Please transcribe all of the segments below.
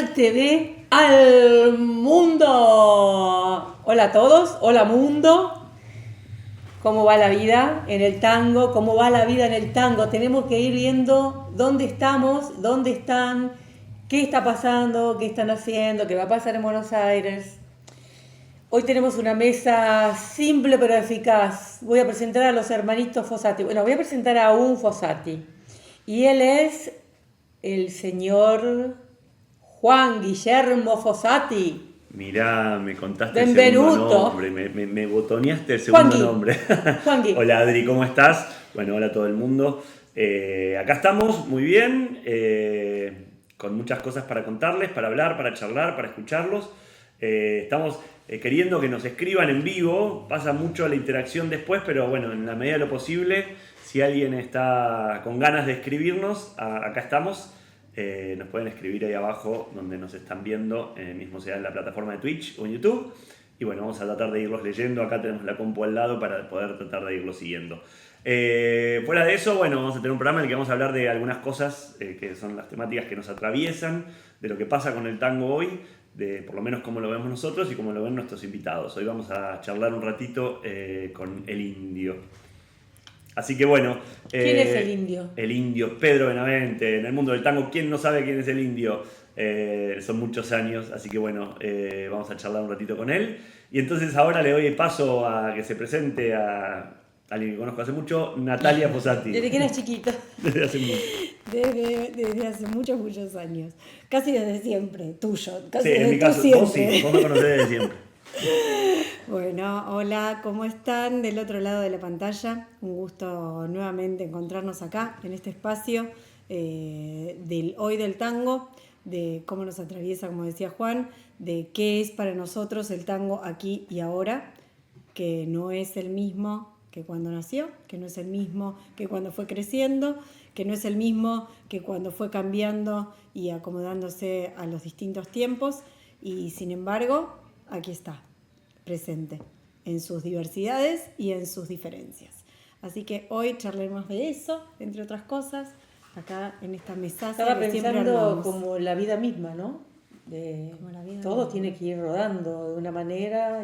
Mundial TV al mundo. Hola a todos, hola mundo. ¿Cómo va la vida en el tango? ¿Cómo va la vida en el tango? Tenemos que ir viendo dónde estamos, dónde están, qué está pasando, qué están haciendo, qué va a pasar en Buenos Aires. Hoy tenemos una mesa simple pero eficaz. Voy a presentar a los hermanitos Fossati. Bueno, voy a presentar a un Fossati. Y él es el señor Juan Guillermo Fossati. Mirá, me contaste Benvenuto. el segundo nombre, me botoneaste el segundo nombre. Juangui. Hola Adri, ¿cómo estás? Bueno, hola a todo el mundo. Acá estamos, muy bien, con muchas cosas para contarles, para hablar, para charlar, para escucharlos. Estamos queriendo que nos escriban en vivo, pasa mucho la interacción después, pero bueno, en la medida de lo posible, si alguien está con ganas de escribirnos, acá estamos. Nos pueden escribir ahí abajo donde nos están viendo, mismo sea en la plataforma de Twitch o en YouTube. Y bueno, vamos a tratar de irlos leyendo. Acá tenemos la compu al lado para poder tratar de irlos siguiendo. Fuera de eso, bueno, vamos a tener un programa en el que vamos a hablar de algunas cosas que son las temáticas que nos atraviesan, de lo que pasa con el tango hoy, de por lo menos cómo lo vemos nosotros y cómo lo ven nuestros invitados. Hoy vamos a charlar un ratito con el Indio. Así que bueno. ¿Quién es el Indio? El Indio, Pedro Benavente. En el mundo del tango, ¿quién no sabe quién es el Indio? Son muchos años, así que bueno, vamos a charlar un ratito con él. Y entonces ahora le doy paso a que se presente a alguien que conozco hace mucho, Natalia Fossati. Desde que eras chiquita. Desde hace mucho. Desde hace muchos años. Casi desde siempre, tuyo. Casi Sí, desde en mi caso, siempre. vos sí, vos me conocés desde siempre. Bueno, hola, ¿cómo están del otro lado de la pantalla? Un gusto nuevamente encontrarnos acá, en este espacio del Hoy del Tango, de cómo nos atraviesa, como decía Juan, de qué es para nosotros el tango aquí y ahora, que no es el mismo que cuando nació, que no es el mismo que cuando fue creciendo, que no es el mismo que cuando fue cambiando y acomodándose a los distintos tiempos, y sin embargo, aquí está, presente en sus diversidades y en sus diferencias. Así que hoy charlaremos de eso, entre otras cosas, acá en esta mesaza. Estaba que siempre pensando armamos. como la vida misma, ¿no? Como la vida Todo misma. tiene que ir rodando de una manera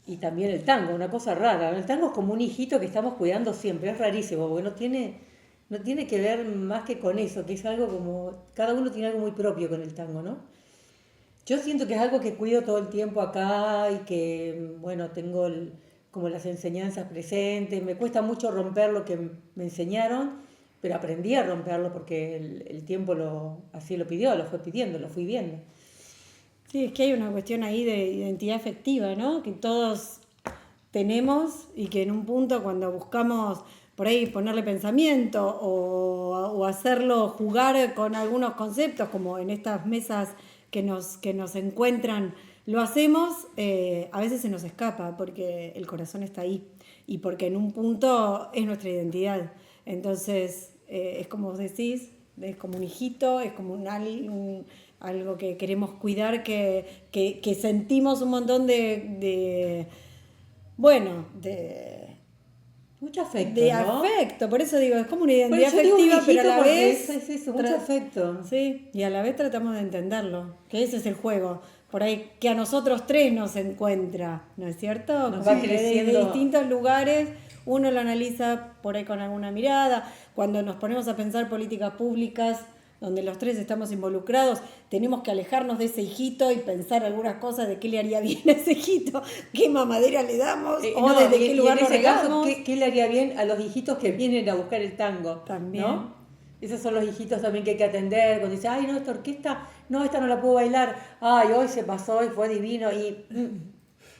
y también el tango, una cosa rara. El tango es como un hijito que estamos cuidando siempre, es rarísimo, porque no tiene que ver más que con eso, que es algo como, cada uno tiene algo muy propio con el tango, ¿no? Yo siento que es algo que cuido todo el tiempo acá y que, bueno, tengo como las enseñanzas presentes. Me cuesta mucho romper lo que me enseñaron, pero aprendí a romperlo porque el tiempo así lo pidió, lo fue pidiendo, lo fui viendo. Sí, es que hay una cuestión ahí de identidad afectiva, ¿no? Que todos tenemos y que en un punto cuando buscamos por ahí ponerle pensamiento o hacerlo jugar con algunos conceptos, como en estas mesas que nos encuentran, lo hacemos, a veces se nos escapa porque el corazón está ahí y porque en un punto es nuestra identidad. Entonces, es como vos decís, es como un hijito, es como algo que queremos cuidar, que sentimos un montón de Mucho afecto, de ¿no? afecto, por eso digo, es como una Bueno, identidad yo digo un afectiva, pero a hijito la porque vez es eso, mucho afecto. Sí, y a la vez tratamos de entenderlo, que ese es el juego, por ahí que a nosotros tres nos encuentra, ¿no es cierto? Nos Como va que creciendo. de distintos lugares uno lo analiza por ahí con alguna mirada, cuando nos ponemos a pensar políticas públicas donde los tres estamos involucrados, tenemos que alejarnos de ese hijito y pensar algunas cosas de qué le haría bien a ese hijito, qué mamadera le damos, o No, desde qué lugar en lo ese caso, regamos. ¿qué le haría bien a los hijitos que vienen a buscar el tango? También. ¿No? Esos son los hijitos también que hay que atender. Cuando dice, ay, no, esta orquesta, no, esta no la puedo bailar. Ay, hoy se pasó y fue divino.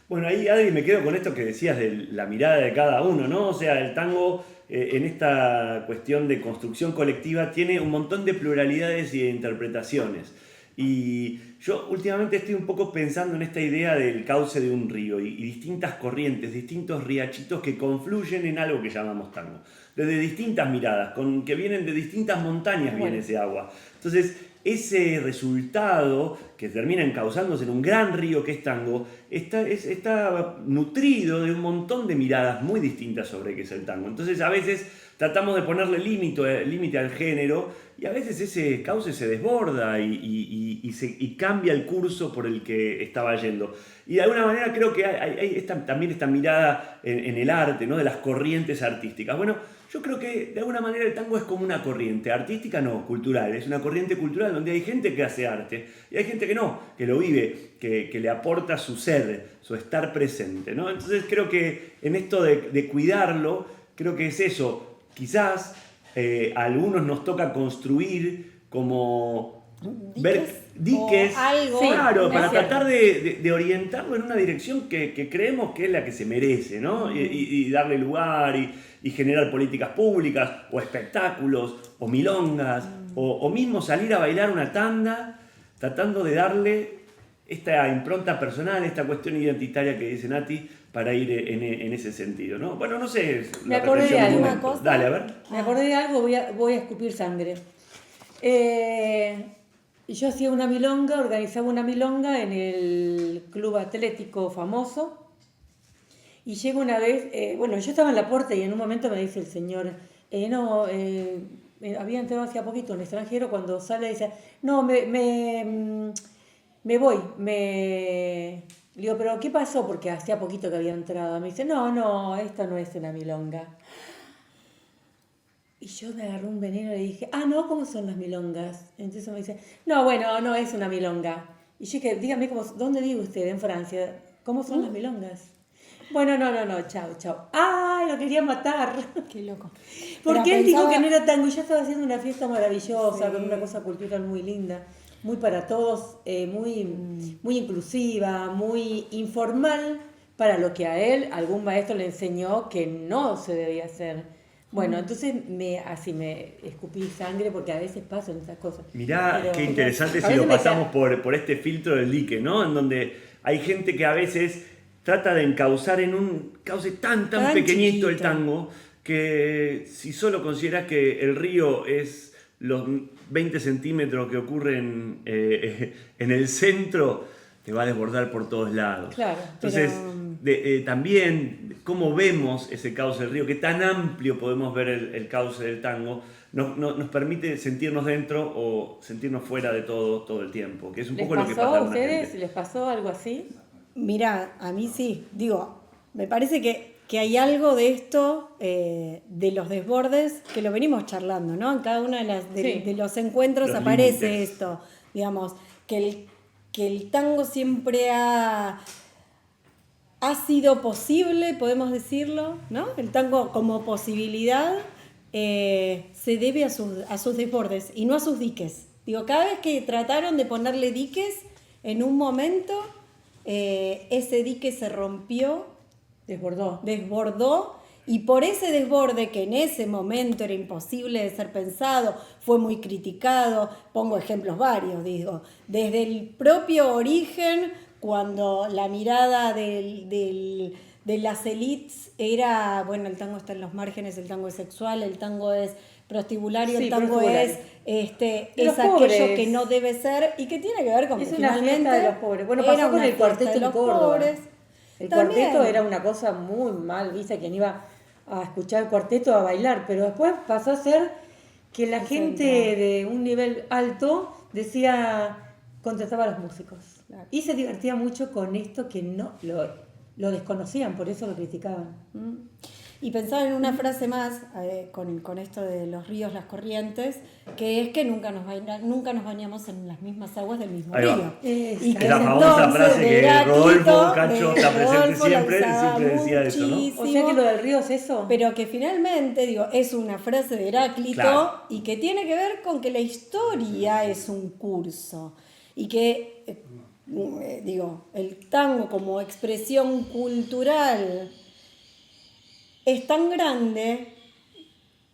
Bueno, ahí Adri, me quedo con esto que decías de la mirada de cada uno, ¿no? O sea, el tango en esta cuestión de construcción colectiva tiene un montón de pluralidades y de interpretaciones. Y yo últimamente estoy un poco pensando en esta idea del cauce de un río y distintas corrientes, distintos riachitos que confluyen en algo que llamamos tango. Desde distintas miradas, que vienen de distintas montañas viene ese agua. Entonces, ese resultado que termina encauzándose en un gran río que es tango, está nutrido de un montón de miradas muy distintas sobre qué es el tango. Entonces, a veces tratamos de ponerle límite al género y a veces ese cauce se desborda y cambia el curso por el que estaba yendo. Y de alguna manera creo que hay también esta mirada en el arte, ¿no? De las corrientes artísticas. Bueno, yo creo que de alguna manera el tango es como una corriente, artística no, cultural, es una corriente cultural donde hay gente que hace arte y hay gente que no, que lo vive, que le aporta su ser, su estar presente, ¿no? Entonces creo que en esto de cuidarlo, creo que es eso, quizás a algunos nos toca construir como diques, algo, claro, para tratar de orientarlo en una dirección que creemos que es la que se merece, ¿no? Y darle lugar y generar políticas públicas, o espectáculos, o milongas, o mismo salir a bailar una tanda, tratando de darle esta impronta personal, esta cuestión identitaria que dice Nati, para ir en ese sentido, ¿no? Bueno, no sé. Me acordé de alguna cosa. Dale, a ver. Me acordé de algo, voy a escupir sangre. Yo hacía una milonga, organizaba una milonga en el club atlético famoso. Y llego una vez, yo estaba en la puerta y en un momento me dice el señor, había entrado hacía poquito un extranjero, cuando sale dice, no, me voy, le digo, pero ¿qué pasó? Porque hacía poquito que había entrado. Me dice, no, esta no es una milonga. Y yo me agarré un veneno y le dije, no, ¿cómo son las milongas? Entonces me dice, no es una milonga. Y yo dije, dígame, ¿dónde vive usted? En Francia. ¿Cómo son las milongas? Bueno, no, chao. ¡Ay, lo quería matar! Qué loco. Porque él dijo que no era tango y yo estaba haciendo una fiesta maravillosa, con una cosa cultural muy linda, muy para todos, muy inclusiva, muy informal, para lo que a él algún maestro le enseñó que no se debía hacer. Bueno, entonces así me escupí sangre porque a veces pasan esas cosas. Mirá, qué interesante si lo pasamos por este filtro del dique, ¿no? En donde hay gente que a veces trata de encauzar en un cauce tan pequeñito el tango, que si solo consideras que el río es los 20 centímetros que ocurren en el centro, te va a desbordar por todos lados. Claro, entonces, también cómo vemos ese cauce del río, qué tan amplio podemos ver el cauce del tango, nos permite sentirnos dentro o sentirnos fuera de todo el tiempo, que es un poco lo que pasa a ustedes. ¿Les pasó algo así? Mirá, a mí sí, me parece que hay algo de esto, de los desbordes, que lo venimos charlando, ¿no? En cada uno de los encuentros los aparece límites. Esto, digamos, que el tango siempre ha sido posible, podemos decirlo, ¿no? El tango como posibilidad se debe a sus desbordes y no a sus diques. Cada vez que trataron de ponerle diques, en un momento ese dique se rompió, desbordó, y por ese desborde que en ese momento era imposible de ser pensado, fue muy criticado. Pongo ejemplos varios, desde el propio origen, cuando la mirada de las élites era, el tango está en los márgenes, el tango es sexual, el tango es prostibulario, el tango es aquello que no debe ser y que tiene que ver con es una fiesta de los pobres. Bueno, pasó con el cuarteto en Córdoba. El cuarteto era una cosa muy mal vista, quien iba a escuchar el cuarteto a bailar, pero después pasó a ser que la gente de un nivel alto contrataba a los músicos. Claro. Y se divertía mucho con esto que no lo desconocían, por eso lo criticaban. Y pensaba en una frase más, con esto de los ríos, las corrientes, que es que nunca nos bañamos en las mismas aguas del mismo río. Y que la famosa frase que Rodolfo Cacho está presente siempre decía eso, ¿no? O sea que lo del río es eso. Pero que finalmente, es una frase de Heráclito, claro, y que tiene que ver con que la historia es un curso. Y que, el tango como expresión cultural es tan grande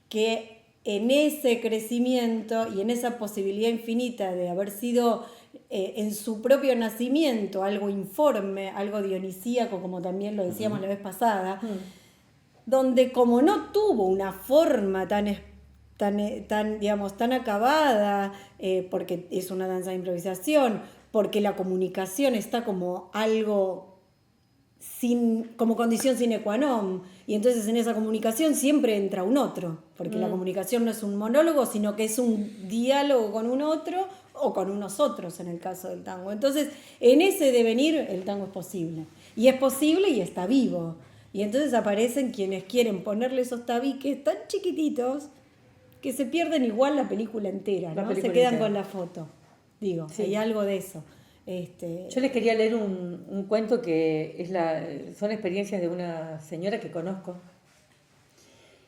que en ese crecimiento y en esa posibilidad infinita de haber sido en su propio nacimiento algo informe, algo dionisíaco, como también lo decíamos la vez pasada, donde como no tuvo una forma tan acabada, porque es una danza de improvisación, porque la comunicación está como algo como condición sine qua non. Y entonces en esa comunicación siempre entra un otro, porque la comunicación no es un monólogo, sino que es un diálogo con un otro o con unos otros en el caso del tango. Entonces, en ese devenir el tango es posible. Y es posible y está vivo. Y entonces aparecen quienes quieren ponerle esos tabiques tan chiquititos que se pierden igual la película entera, ¿no? Se quedan entera. con la foto. Digo, Sí. hay algo de eso. Yo les quería leer un cuento que son experiencias de una señora que conozco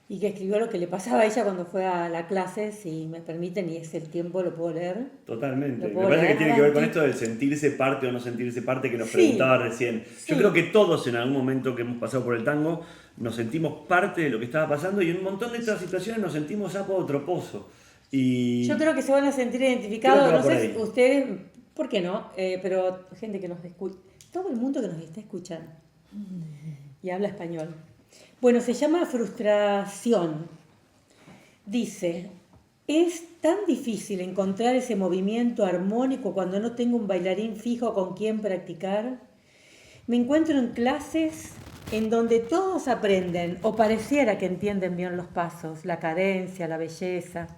y que escribió lo que le pasaba a ella cuando fue a la clase, si me permiten, y es el tiempo, lo puedo leer. Totalmente. Lo Me puedo parece que leer. tiene que ver con esto del sentirse parte o no sentirse parte que nos Sí. preguntaba recién. Sí. Yo creo que todos en algún momento que hemos pasado por el tango nos sentimos parte de lo que estaba pasando y en un montón de estas situaciones nos sentimos sapo o troposo. Y Yo creo que se van a sentir Creo identificados, que va no por sé ahí. si ustedes, ¿por qué no? Pero gente que nos escucha, todo el mundo que nos está escuchando y habla español. Bueno, se llama frustración. Dice, es tan difícil encontrar ese movimiento armónico cuando no tengo un bailarín fijo con quien practicar. Me encuentro en clases en donde todos aprenden, o pareciera que entienden bien los pasos, la cadencia, la belleza.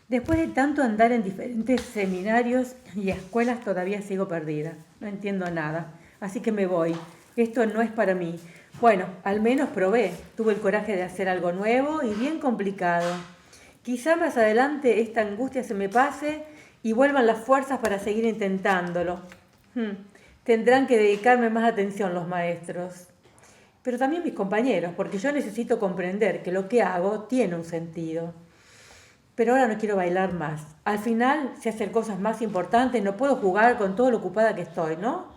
Después de tanto andar en diferentes seminarios y escuelas todavía sigo perdida. No entiendo nada, así que me voy. Esto no es para mí. Bueno, al menos probé. Tuve el coraje de hacer algo nuevo y bien complicado. Quizá más adelante esta angustia se me pase y vuelvan las fuerzas para seguir intentándolo. Tendrán que dedicarme más atención los maestros. Pero también mis compañeros, porque yo necesito comprender que lo que hago tiene un sentido. Pero ahora no quiero bailar más. Al final, sé hacer cosas más importantes, no puedo jugar con todo lo ocupada que estoy, ¿no?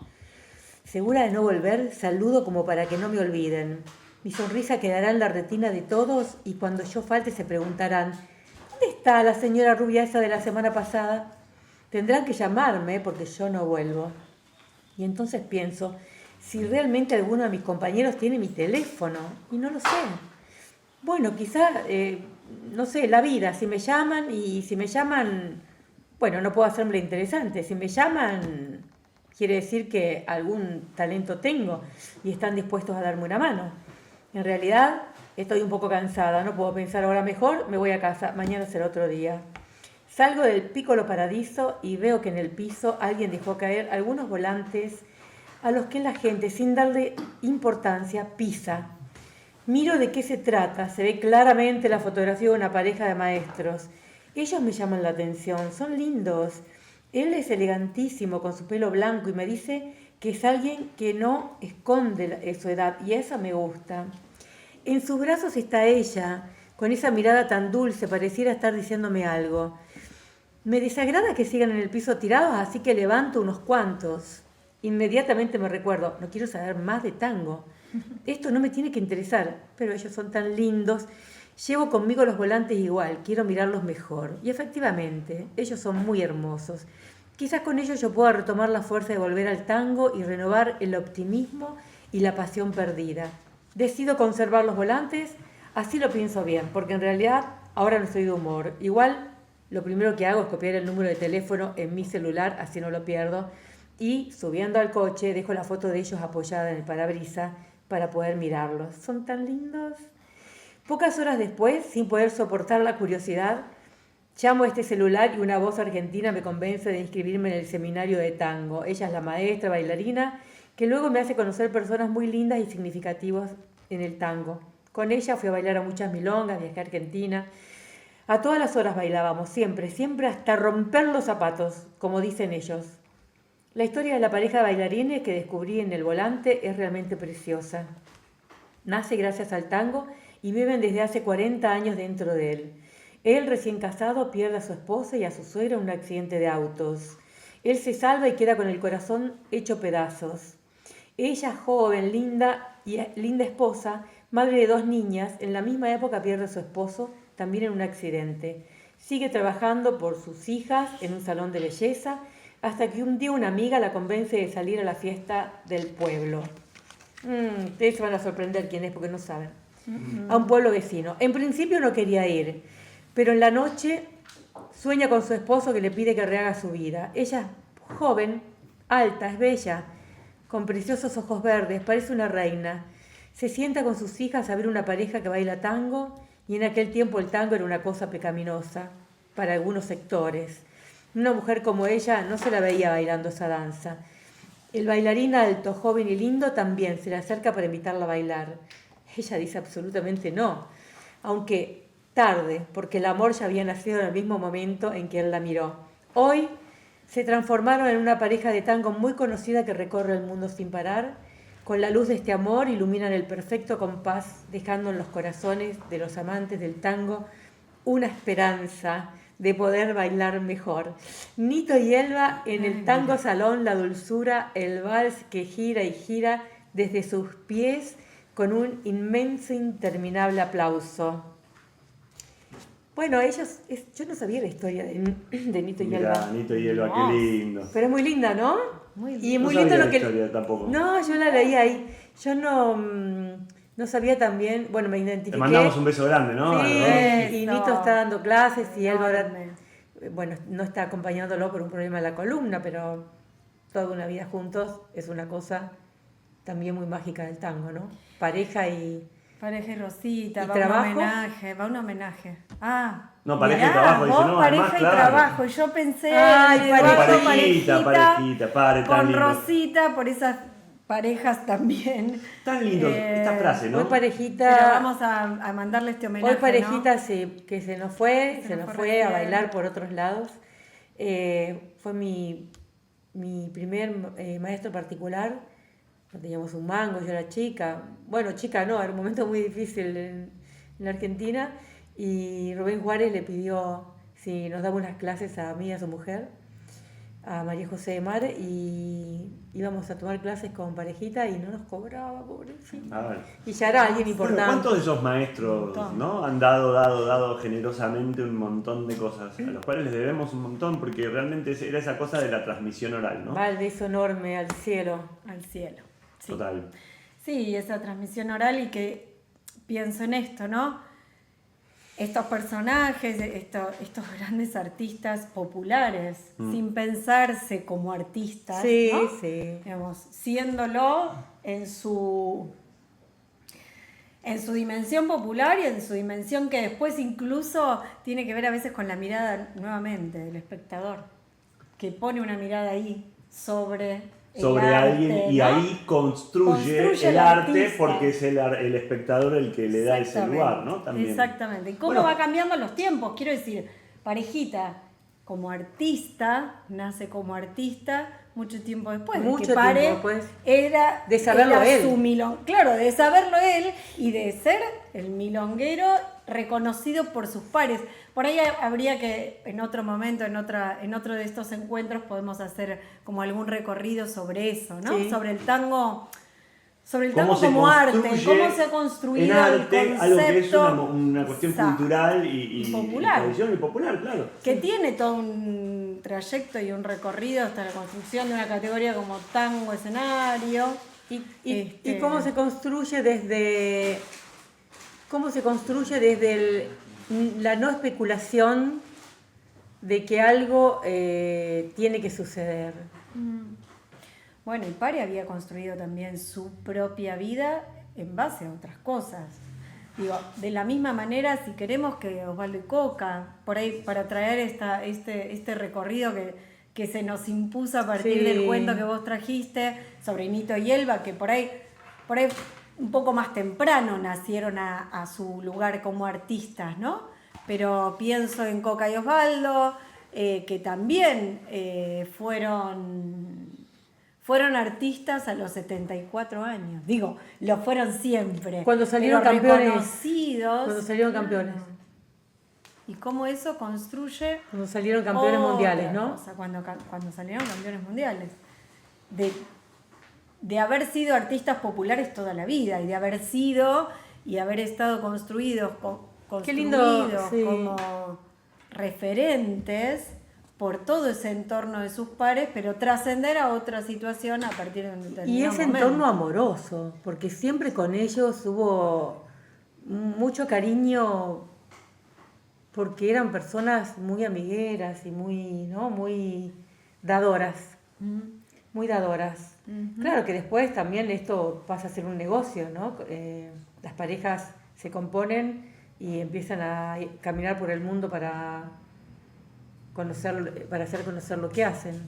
Segura de no volver, saludo como para que no me olviden. Mi sonrisa quedará en la retina de todos y cuando yo falte se preguntarán, ¿dónde está la señora rubia esa de la semana pasada? Tendrán que llamarme porque yo no vuelvo. Y entonces pienso, si realmente alguno de mis compañeros tiene mi teléfono, y no lo sé. Bueno, quizá, no sé, la vida, si me llaman y si me llaman, bueno, no puedo hacerme interesante. Si me llaman, quiere decir que algún talento tengo y están dispuestos a darme una mano. En realidad, estoy un poco cansada, no puedo pensar ahora mejor, me voy a casa, mañana será otro día. Salgo del Piccolo Paradiso y veo que en el piso alguien dejó caer algunos volantes a los que la gente, sin darle importancia, pisa. Miro de qué se trata, se ve claramente la fotografía de una pareja de maestros. Ellos me llaman la atención, son lindos. Él es elegantísimo con su pelo blanco y me dice que es alguien que no esconde su edad y esa me gusta. En sus brazos está ella, con esa mirada tan dulce, pareciera estar diciéndome algo. Me desagrada que sigan en el piso tirados, así que levanto unos cuantos. Inmediatamente me recuerdo, no quiero saber más de tango. Esto no me tiene que interesar, pero ellos son tan lindos. Llevo conmigo los volantes igual, quiero mirarlos mejor. Y efectivamente, ellos son muy hermosos. Quizás con ellos yo pueda retomar la fuerza de volver al tango y renovar el optimismo y la pasión perdida. Decido conservar los volantes, así lo pienso bien, porque en realidad ahora no estoy de humor. Igual, lo primero que hago es copiar el número de teléfono en mi celular, así no lo pierdo. Y subiendo al coche, dejo la foto de ellos apoyada en el parabrisas para poder mirarlos. Son tan lindos. Pocas horas después, sin poder soportar la curiosidad, llamo a este celular y una voz argentina me convence de inscribirme en el seminario de tango. Ella es la maestra bailarina que luego me hace conocer personas muy lindas y significativas en el tango. Con ella fui a bailar a muchas milongas, viajé a Argentina. A todas las horas bailábamos, siempre, siempre hasta romper los zapatos, como dicen ellos. La historia de la pareja de bailarines que descubrí en el volante es realmente preciosa. Nace gracias al tango y viven desde hace 40 años dentro de él. Él, recién casado, pierde a su esposa y a su suegra en un accidente de autos. Él se salva y queda con el corazón hecho pedazos. Ella, joven, linda esposa, madre de 2 niñas, en la misma época pierde a su esposo, también en un accidente. Sigue trabajando por sus hijas en un salón de belleza, hasta que un día una amiga la convence de salir a la fiesta del pueblo. Ustedes se van a sorprender quién es porque no saben. A un pueblo vecino. En principio no quería ir, pero en la noche sueña con su esposo que le pide que rehaga su vida. Ella es joven, alta, es bella, con preciosos ojos verdes, parece una reina. Se sienta con sus hijas a ver una pareja que baila tango, y en aquel tiempo el tango era una cosa pecaminosa para algunos sectores. Una mujer como ella no se la veía bailando esa danza. El bailarín alto, joven y lindo también se le acerca para invitarla a bailar. Ella dice absolutamente no, aunque tarde, porque el amor ya había nacido en el mismo momento en que él la miró. Hoy se transformaron en una pareja de tango muy conocida que recorre el mundo sin parar. Con la luz de este amor iluminan el perfecto compás, dejando en los corazones de los amantes del tango una esperanza de poder bailar mejor. Nito y Elba en el tango salón, la dulzura, el vals que gira y gira desde sus pies con un inmenso, interminable aplauso. Bueno, yo no sabía la historia de Nito y Elba. Mirá, Nito y Elba, qué lindo. Pero es muy linda, ¿no? Muy Y linda. muy No lindo sabía lo que... la historia tampoco. No, yo la leí ahí. Yo no sabía también... Bueno, me identifiqué. Te mandamos un beso grande, ¿no? Sí, A los dos. y Nito está dando clases y Elba ahora... Enorme. Bueno, no está acompañándolo por un problema de la columna, pero toda una vida juntos es una cosa también muy mágica del tango, ¿no? Pareja y... Pareja y Rosita, ¿Y va trabajo? un homenaje. Ah. No, pareja y mirá, trabajo, dice, vos no, pareja además, y claro. trabajo. Y yo pensé Ay, en Eduardo, parejita, pare, tan con lindo. Rosita, por esas parejas también. Tan lindo esta frase, ¿no? Hoy Pero parejita... vamos a mandarle este homenaje. Hoy parejita ¿no? que se nos fue, Se se nos nos fue fue a recién. bailar por otros lados. Fue mi primer maestro particular. No teníamos un mango, yo era chica. Bueno, chica no, era un momento muy difícil en la Argentina. Y Rubén Juárez le pidió si nos daba unas clases a mí y a su mujer, a María José de Mar, y íbamos a tomar clases con parejita y no nos cobraba, pobrecito. A ver. Y ya era alguien Bueno, importante. ¿cuántos de esos maestros, montón. ¿no? Han dado generosamente un montón de cosas, a los cuales les debemos un montón, porque realmente era esa cosa de la transmisión oral, ¿no? Va el beso enorme al cielo. Al cielo. Sí. Total. Sí, esa transmisión oral, y que pienso en esto, ¿no? Estos personajes, estos grandes artistas populares, sin pensarse como artistas, Sí, ¿no? sí. Digamos, siéndolo en su dimensión popular y en su dimensión que después incluso tiene que ver a veces con la mirada nuevamente del espectador, que pone una mirada ahí sobre el arte, alguien y ¿no? ahí construye el el arte artista. porque es el espectador el que le da ese Exactamente, lugar, ¿no? También. Exactamente. ¿Y cómo Bueno, va cambiando los tiempos? Quiero decir, parejita como artista, nace como artista mucho tiempo después. Mucho de que tiempo Pare después. era De saberlo era él. su claro, de saberlo él y de ser el milonguero reconocido por sus pares. Por ahí habría que, en otro momento, en otro de estos encuentros, podemos hacer como algún recorrido sobre eso, ¿no? Sí. Sobre el tango ¿cómo se como arte, construye cómo se ha construido en arte el concepto, algo que es una cuestión exacto, cultural y popular, tradición y popular, claro. que tiene todo un trayecto y un recorrido hasta la construcción de una categoría como tango escenario. ¿Y cómo se construye desde la no especulación de que algo tiene que suceder? Bueno, y Pare había construido también su propia vida en base a otras cosas. Digo, de la misma manera, si queremos que Osvaldo y Coca, por ahí para traer este recorrido que se nos impuso a partir Sí. del cuento que vos trajiste sobre Nito y Elba, que por ahí un poco más temprano nacieron a su lugar como artistas, ¿no? Pero pienso en Coca y Osvaldo, que también fueron artistas a los 74 años. Digo, lo fueron siempre. Cuando salieron pero campeones. reconocidos. Cuando salieron campeones. Y cómo eso construye Cuando salieron campeones otra mundiales, ¿no? cosa, cuando salieron campeones mundiales. De haber sido artistas populares toda la vida y de haber sido y haber estado construidos Qué lindo, sí. como referentes por todo ese entorno de sus pares, pero trascender a otra situación a partir de un determinado Y ese momento. entorno amoroso, porque siempre con ellos hubo mucho cariño, porque eran personas muy amigueras y muy, ¿no? Muy dadoras. muy dadoras. Claro que después también esto pasa a ser un negocio, ¿no? Las parejas se componen y empiezan a caminar por el mundo para hacer conocer lo que hacen.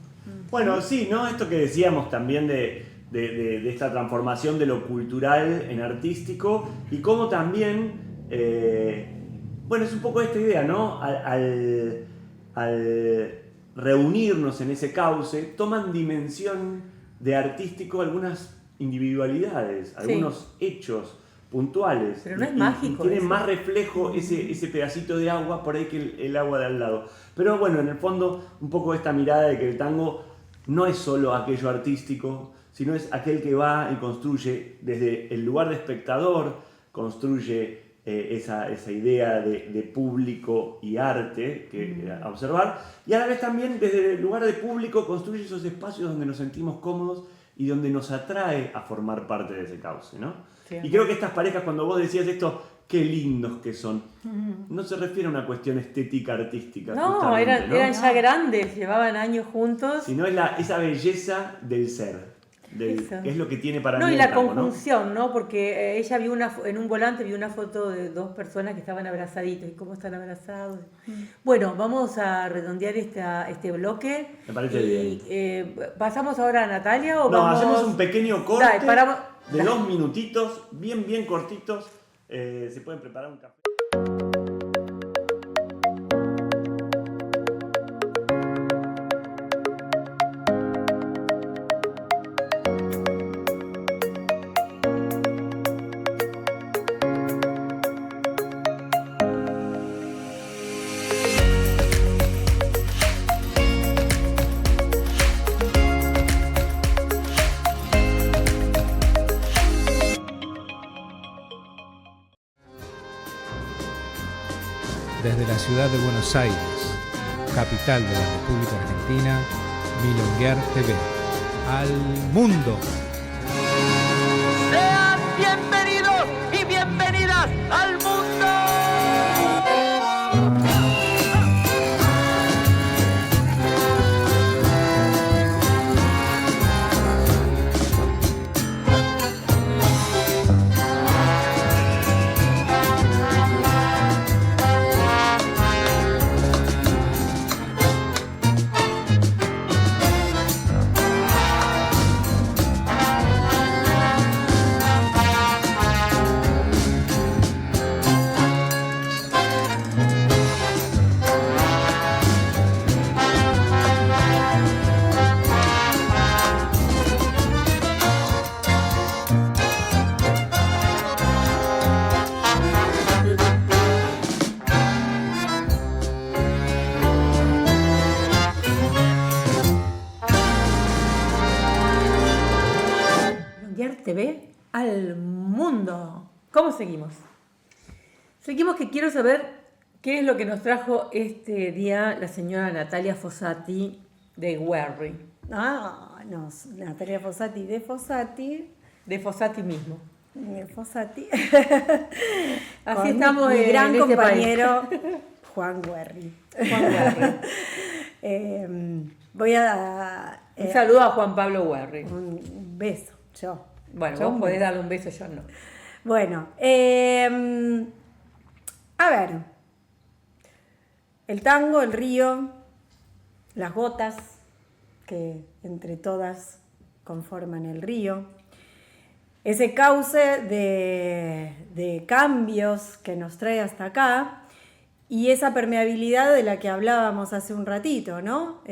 Bueno, sí, ¿no? Esto que decíamos también de esta transformación de lo cultural en artístico y cómo también, bueno, es un poco esta idea, ¿no? Al reunirnos en ese cauce, toman dimensión de artístico algunas individualidades, algunos hechos puntuales. Pero no es mágico. Y tiene eso. más reflejo ese pedacito de agua por ahí que el agua de al lado. Pero bueno, en el fondo, un poco esta mirada de que el tango no es solo aquello artístico, sino es aquel que va y construye desde el lugar de espectador, construye esa idea de público y arte a observar, y a la vez también desde el lugar de público construye esos espacios donde nos sentimos cómodos y donde nos atrae a formar parte de ese cauce, ¿no? Sí. Y creo que estas parejas, cuando vos decías esto, qué lindos que son, no se refiere a una cuestión estética artística. No, eran ya grandes, llevaban años juntos. Sino es esa belleza del ser, que es lo que tiene para mí y el la tango, conjunción, ¿no? Porque ella vio en un volante vio una foto de dos personas que estaban abrazaditos. ¿Y cómo están abrazados? Bueno, vamos a redondear este bloque. Me parece bien. ¿Pasamos ahora a Natalia o No, vamos? hacemos un pequeño corte Dale, de 2 minutitos, bien cortitos. Se pueden preparar un café. Desde la ciudad de Buenos Aires, capital de la República Argentina, Milonguear TV. ¡Al mundo! Sean bienvenidos y bienvenidas al mundo. TV al mundo. ¿Cómo seguimos? Seguimos que quiero saber qué es lo que nos trajo este día la señora Natalia Fossati de Werry. No, Natalia Fossati de Fossati. De Fossati mismo. De Fossati. Así estamos mi gran en compañero Juan Werry. Voy a... un saludo a Juan Pablo Werry. Un beso, yo. Bueno, yo vos podés darle un beso, yo no. Bueno, a ver. El tango, el río, las gotas que entre todas conforman el río. Ese cauce de cambios que nos trae hasta acá y esa permeabilidad de la que hablábamos hace un ratito, ¿no?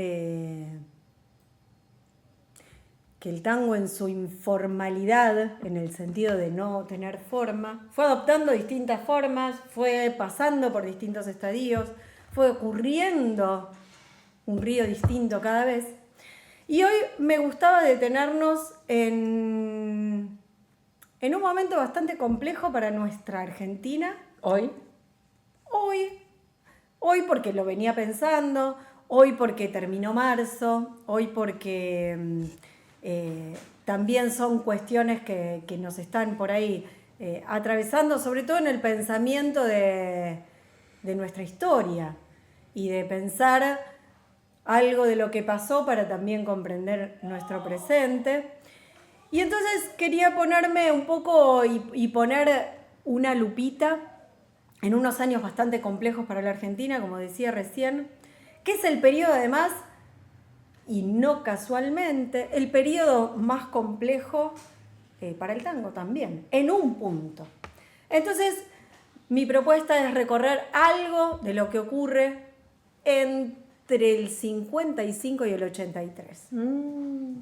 Que el tango en su informalidad, en el sentido de no tener forma, fue adoptando distintas formas, fue pasando por distintos estadios, fue ocurriendo un río distinto cada vez. Y hoy me gustaba detenernos en un momento bastante complejo para nuestra Argentina. ¿Hoy? Hoy porque lo venía pensando, hoy porque terminó marzo, hoy porque... también son cuestiones que nos están por ahí atravesando, sobre todo en el pensamiento de nuestra historia y de pensar algo de lo que pasó para también comprender nuestro presente. Y entonces quería ponerme un poco y poner una lupita en unos años bastante complejos para la Argentina, como decía recién, que es el periodo además, y no casualmente, el periodo más complejo para el tango también, en un punto. Entonces, mi propuesta es recorrer algo de lo que ocurre entre el 55 y el 83.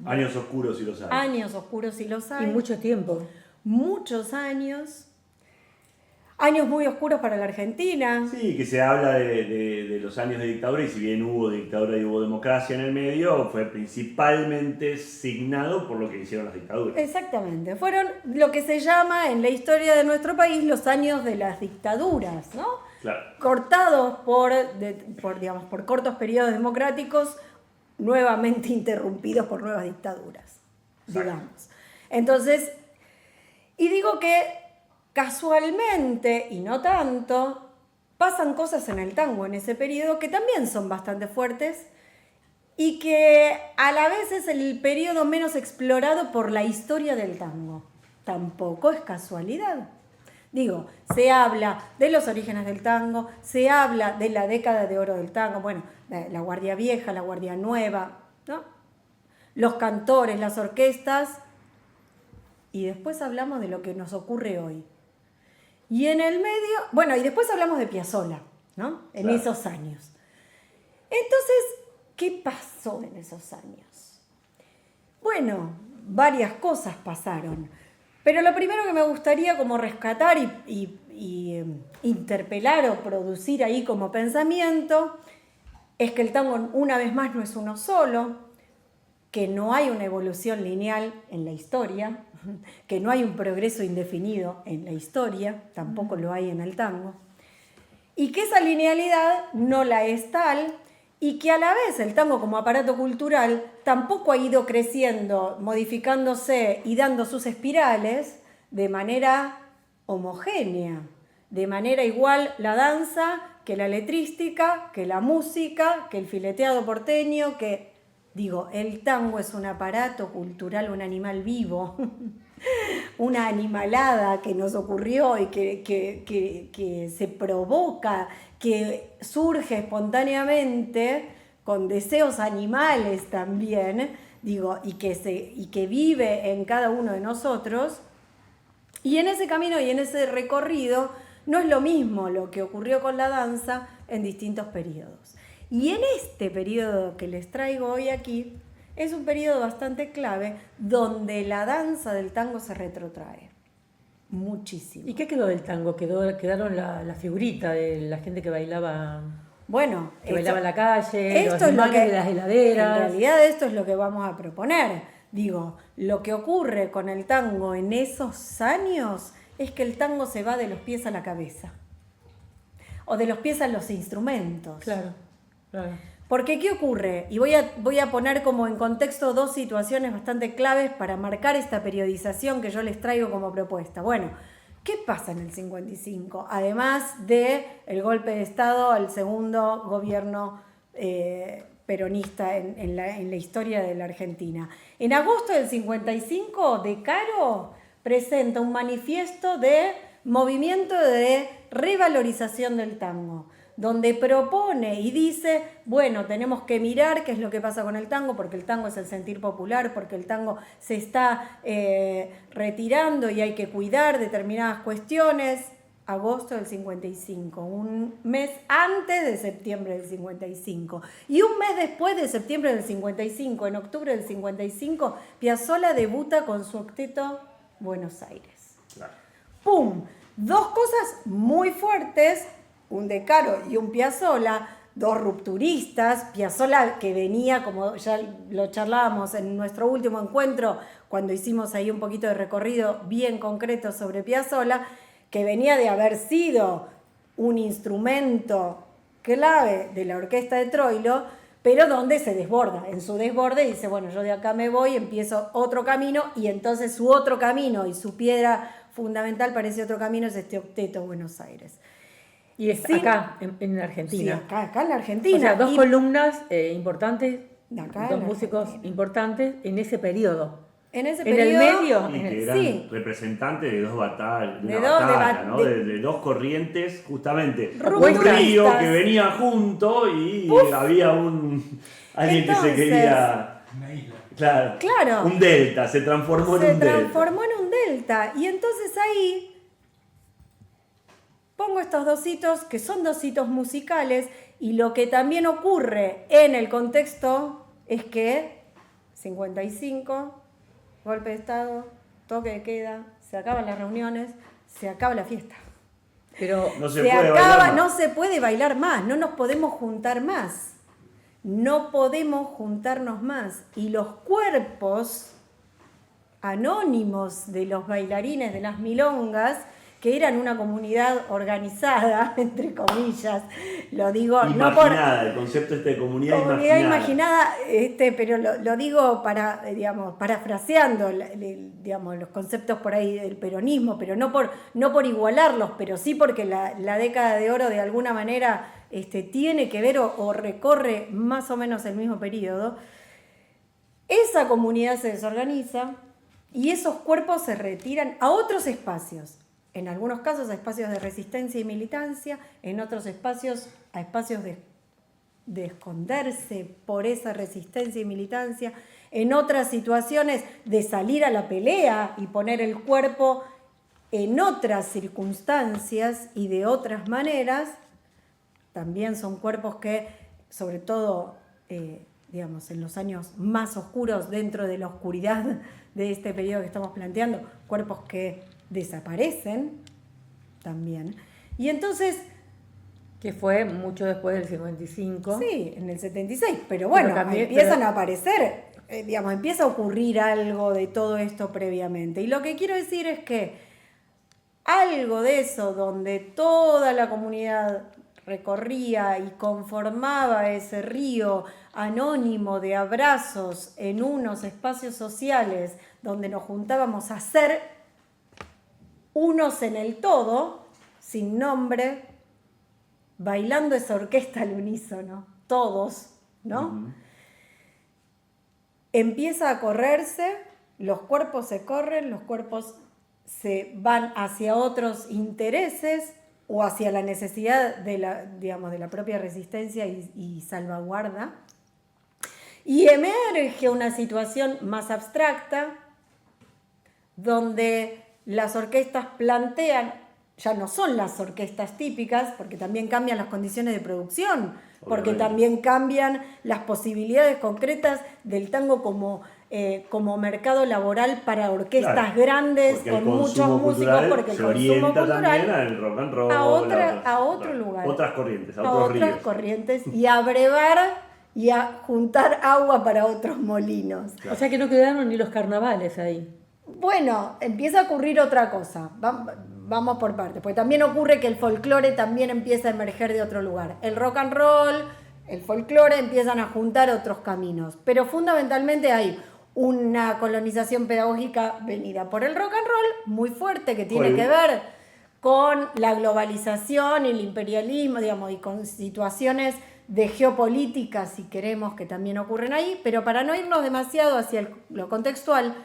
Años oscuros y los hay. Años oscuros y los hay. Y mucho tiempo. Muchos años. Años muy oscuros para la Argentina. Sí, que se habla de los años de dictadura, y si bien hubo dictadura y hubo democracia en el medio, fue principalmente signado por lo que hicieron las dictaduras. Exactamente. Fueron lo que se llama en la historia de nuestro país los años de las dictaduras, ¿no? Claro. Cortados por cortos periodos democráticos, nuevamente interrumpidos por nuevas dictaduras, digamos. Entonces, y digo que casualmente, y no tanto, pasan cosas en el tango en ese periodo que también son bastante fuertes y que a la vez es el periodo menos explorado por la historia del tango. Tampoco es casualidad. Digo, se habla de los orígenes del tango, se habla de la década de oro del tango, bueno, la Guardia Vieja, la Guardia Nueva, ¿no? Los cantores, las orquestas, y después hablamos de lo que nos ocurre hoy. Y en el medio, bueno, y después hablamos de Piazzolla, ¿no? En Claro. esos años. Entonces, ¿qué pasó en esos años? Bueno, varias cosas pasaron. Pero lo primero que me gustaría como rescatar y interpelar o producir ahí como pensamiento es que el tango una vez más no es uno solo, que no hay una evolución lineal en la historia, que no hay un progreso indefinido en la historia, tampoco lo hay en el tango, y que esa linealidad no la es tal, y que a la vez el tango como aparato cultural tampoco ha ido creciendo, modificándose y dando sus espirales de manera homogénea, de manera igual la danza que la letrística, que la música, que el fileteado porteño, que... Digo, el tango es un aparato cultural, un animal vivo, una animalada que nos ocurrió y que se provoca, que surge espontáneamente con deseos animales también, digo, y que vive en cada uno de nosotros. Y en ese camino y en ese recorrido no es lo mismo lo que ocurrió con la danza en distintos periodos. Y en este periodo que les traigo hoy aquí, es un periodo bastante clave donde la danza del tango se retrotrae muchísimo. ¿Y qué quedó del tango? Quedaron la figurita de la gente que bailaba, Bueno, que bailaba en la calle, esto los es lo imanes que, de las heladeras. en realidad esto es lo que vamos a proponer. Digo, lo que ocurre con el tango en esos años es que el tango se va de los pies a la cabeza. O de los pies a los instrumentos. Claro. Porque ¿qué ocurre? Y voy a poner como en contexto dos situaciones bastante claves para marcar esta periodización que yo les traigo como propuesta. Bueno, ¿qué pasa en el 55? Además del golpe de Estado al segundo gobierno peronista en la historia de la Argentina. En agosto del 55, De Caro presenta un manifiesto de movimiento de revalorización del tango, donde propone y dice, bueno, tenemos que mirar qué es lo que pasa con el tango, porque el tango es el sentir popular, porque el tango se está retirando y hay que cuidar determinadas cuestiones. Agosto del 55, un mes antes de septiembre del 55. Y un mes después de septiembre del 55, en octubre del 55, Piazzolla debuta con su octeto Buenos Aires. Claro. ¡Pum! Dos cosas muy fuertes, un De Caro y un Piazzolla, dos rupturistas. Piazzolla, que venía, como ya lo charlábamos en nuestro último encuentro, cuando hicimos ahí un poquito de recorrido bien concreto sobre Piazzolla, que venía de haber sido un instrumento clave de la orquesta de Troilo, pero donde se desborda. En su desborde dice, bueno, yo de acá me voy, empiezo otro camino, y entonces su otro camino y su piedra fundamental para ese otro camino es este octeto Buenos Aires. Y es Sí. acá, en Sí, Argentina. acá en la Argentina. O sea, dos Y columnas importantes, de acá en dos la músicos Argentina. importantes en ese periodo. En ese En el periodo, medio, Y que eran sí. representantes de dos batallas, de De una dos batalla, ¿no? de- De dos corrientes, justamente. Un Rupturistas. río que venía junto y había alguien que se Entonces, quería. Claro. Claro. Un delta, se transformó en se un delta. transformó en un delta. Y entonces ahí pongo estos dos hitos que son dos hitos musicales, y lo que también ocurre en el contexto es que 55, golpe de Estado, toque de queda, se acaban las reuniones, se acaba la fiesta. Pero No se Se puede acaba, bailar no más. se puede bailar más, no nos podemos juntar más. No podemos juntarnos más. Y los cuerpos anónimos de los bailarines de las milongas, que eran una comunidad organizada, entre comillas, lo digo no por Imaginada, el concepto de comunidad imaginada, pero lo digo para, digamos, parafraseando, digamos, los conceptos por ahí del peronismo, pero no por igualarlos, pero sí porque la década de oro de alguna manera tiene que ver o recorre más o menos el mismo periodo. Esa comunidad se desorganiza y esos cuerpos se retiran a otros espacios. En algunos casos a espacios de resistencia y militancia, en otros espacios a espacios de esconderse por esa resistencia y militancia, en otras situaciones de salir a la pelea y poner el cuerpo en otras circunstancias y de otras maneras. También son cuerpos que, sobre todo, digamos, en los años más oscuros, dentro de la oscuridad de este periodo que estamos planteando, cuerpos que desaparecen también. Y entonces, que fue mucho después del 55. sí, en el 76, pero bueno, empiezan a aparecer, digamos, empieza a ocurrir algo de todo esto previamente. Y lo que quiero decir es que algo de eso, donde toda la comunidad recorría y conformaba ese río anónimo de abrazos en unos espacios sociales donde nos juntábamos a ser unos en el todo, sin nombre, bailando esa orquesta al unísono, todos, ¿no? Uh-huh. Empieza a correrse, los cuerpos se corren, los cuerpos se van hacia otros intereses o hacia la necesidad de la propia resistencia y salvaguarda. Y emerge una situación más abstracta, donde las orquestas plantean, ya no son las orquestas típicas, porque también cambian las condiciones de producción, porque Obviamente. también cambian las posibilidades concretas del tango como mercado laboral para orquestas Claro, grandes, porque con el muchos consumo músicos, cultural porque el se consumo orienta cultural también al rock and roll, a otro lugar. Otras corrientes, a a otros otras ríos. corrientes y a brevar y a juntar agua para otros molinos. O sea que no quedaron ni los carnavales ahí. Bueno, empieza a ocurrir otra cosa. Vamos por partes. Porque también ocurre que el folclore también empieza a emerger de otro lugar. El rock and roll, el folclore empiezan a juntar otros caminos. Pero fundamentalmente hay una colonización pedagógica venida por el rock and roll muy fuerte que tiene que ver con la globalización y el imperialismo, digamos, y con situaciones de geopolítica, si queremos, que también ocurren ahí. Pero para no irnos demasiado hacia lo contextual,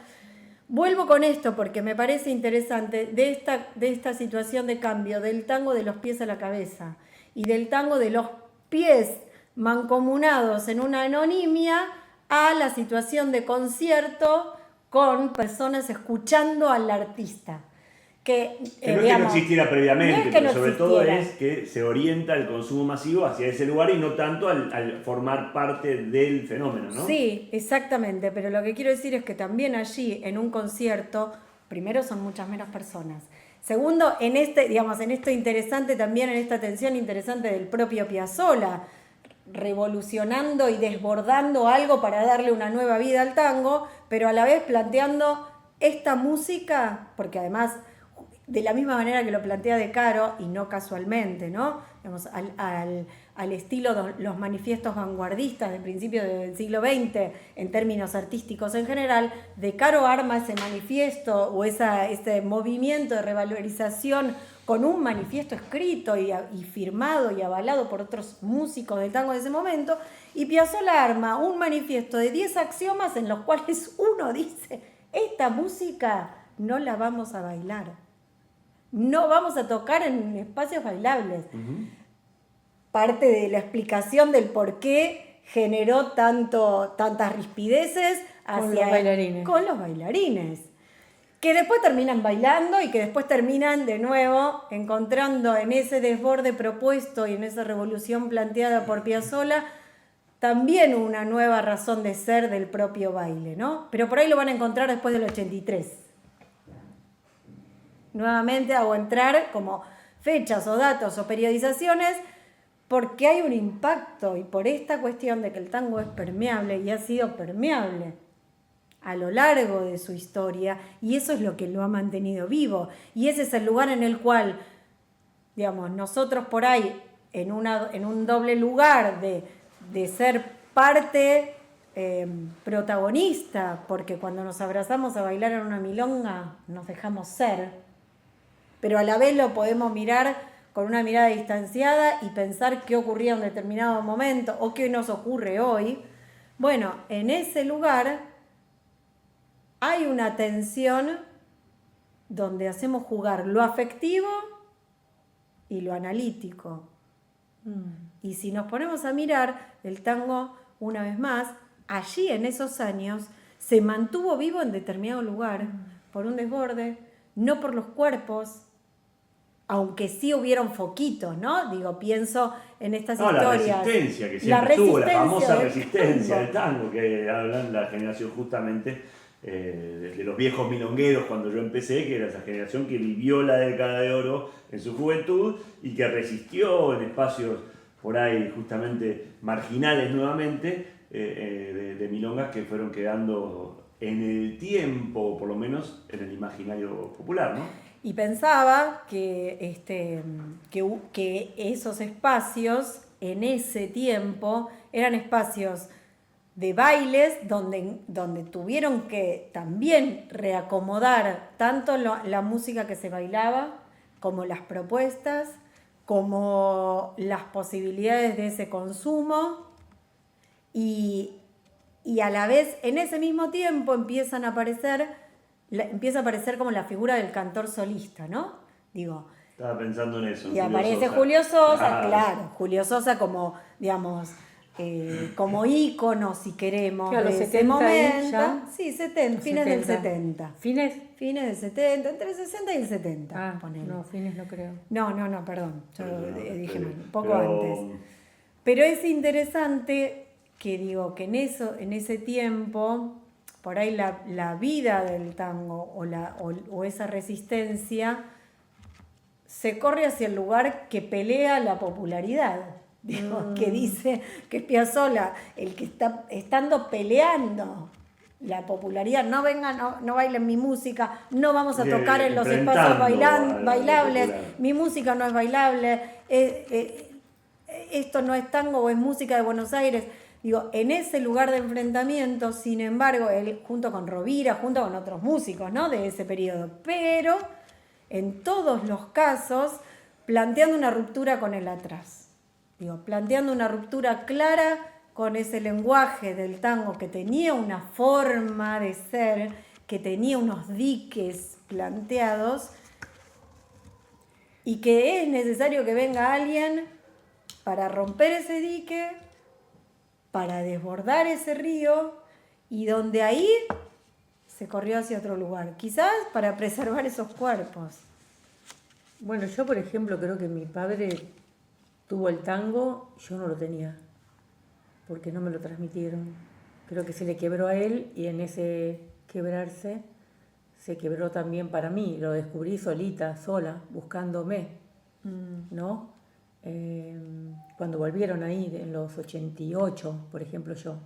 vuelvo con esto porque me parece interesante de esta situación de cambio del tango de los pies a la cabeza y del tango de los pies mancomunados en una anonimia a la situación de concierto con personas escuchando al artista. Que no es que no existiera previamente, no es que pero no sobre todo existiera. es que se orienta el consumo masivo hacia ese lugar y no tanto al formar parte del fenómeno, ¿no? Sí, exactamente, pero lo que quiero decir es que también allí, en un concierto, primero son muchas menos personas. Segundo, en esto interesante también, en esta tensión interesante del propio Piazzolla, revolucionando y desbordando algo para darle una nueva vida al tango, pero a la vez planteando esta música, porque además, de la misma manera que lo plantea De Caro, y no casualmente, ¿no? Digamos, al estilo de los manifiestos vanguardistas de principios del siglo XX, en términos artísticos en general, De Caro arma ese manifiesto o ese movimiento de revalorización con un manifiesto escrito y firmado y avalado por otros músicos del tango de ese momento, y Piazzolla arma un manifiesto de 10 axiomas en los cuales uno dice, esta música no la vamos a bailar, no vamos a tocar en espacios bailables. Parte de la explicación del por qué generó tantas rispideces con los bailarines, que después terminan bailando y que después terminan de nuevo encontrando en ese desborde propuesto y en esa revolución planteada por Piazzolla también una nueva razón de ser del propio baile, ¿no? Pero por ahí lo van a encontrar después del 83. Nuevamente hago entrar como fechas o datos o periodizaciones porque hay un impacto y por esta cuestión de que el tango es permeable y ha sido permeable a lo largo de su historia, y eso es lo que lo ha mantenido vivo, y ese es el lugar en el cual, digamos, nosotros por ahí, en un doble lugar de ser parte protagonista, porque cuando nos abrazamos a bailar en una milonga nos dejamos ser, pero a la vez lo podemos mirar con una mirada distanciada y pensar qué ocurría en un determinado momento o qué nos ocurre hoy. Bueno, en ese lugar hay una tensión donde hacemos jugar lo afectivo y lo analítico. Y si nos ponemos a mirar, el tango, una vez más, allí en esos años, se mantuvo vivo en determinado lugar, por un desborde, no por los cuerpos, aunque sí hubieron foquitos, ¿no? Digo, pienso en estas historias. La resistencia que siempre tuvo, la famosa resistencia del tango, que hablan la generación justamente de los viejos milongueros cuando yo empecé, que era esa generación que vivió la década de oro en su juventud y que resistió en espacios por ahí justamente marginales nuevamente de milongas que fueron quedando en el tiempo, por lo menos en el imaginario popular, ¿no? Y pensaba que esos espacios en ese tiempo eran espacios de bailes donde tuvieron que también reacomodar tanto la música que se bailaba como las propuestas, como las posibilidades de ese consumo y a la vez en ese mismo tiempo empieza a aparecer como la figura del cantor solista, ¿no? Digo, estaba pensando en eso. Y aparece Julio Sosa, claro, Julio Sosa como, digamos, como ícono, si queremos, claro, de ese momento. Sí, fines del 70. ¿Fines? Fines del 70, entre el 60 y el 70. No, fines no creo. No, perdón, yo dije mal, un poco antes. Pero es interesante que digo que en ese tiempo, por ahí la vida del tango o esa resistencia se corre hacia el lugar que pelea la popularidad. Digo, que dice que es Piazzolla el que está estando peleando la popularidad, no vengan, no bailen mi música, no vamos a tocar en los espacios bailables, mi música no es bailable, esto no es tango o es música de Buenos Aires. Digo, en ese lugar de enfrentamiento, sin embargo, él junto con Rovira, junto con otros músicos, ¿no?, de ese periodo, pero en todos los casos planteando una ruptura con el atrás. Digo, planteando una ruptura clara con ese lenguaje del tango que tenía una forma de ser, que tenía unos diques planteados y que es necesario que venga alguien para romper ese dique, para desbordar ese río y donde ahí se corrió hacia otro lugar, quizás para preservar esos cuerpos. Bueno, yo por ejemplo creo que mi padre tuvo el tango, yo no lo tenía, porque no me lo transmitieron. Creo que se le quebró a él y en ese quebrarse se quebró también para mí. Lo descubrí solita, sola, buscándome, ¿no? Cuando volvieron ahí, en los 88, por ejemplo, yo.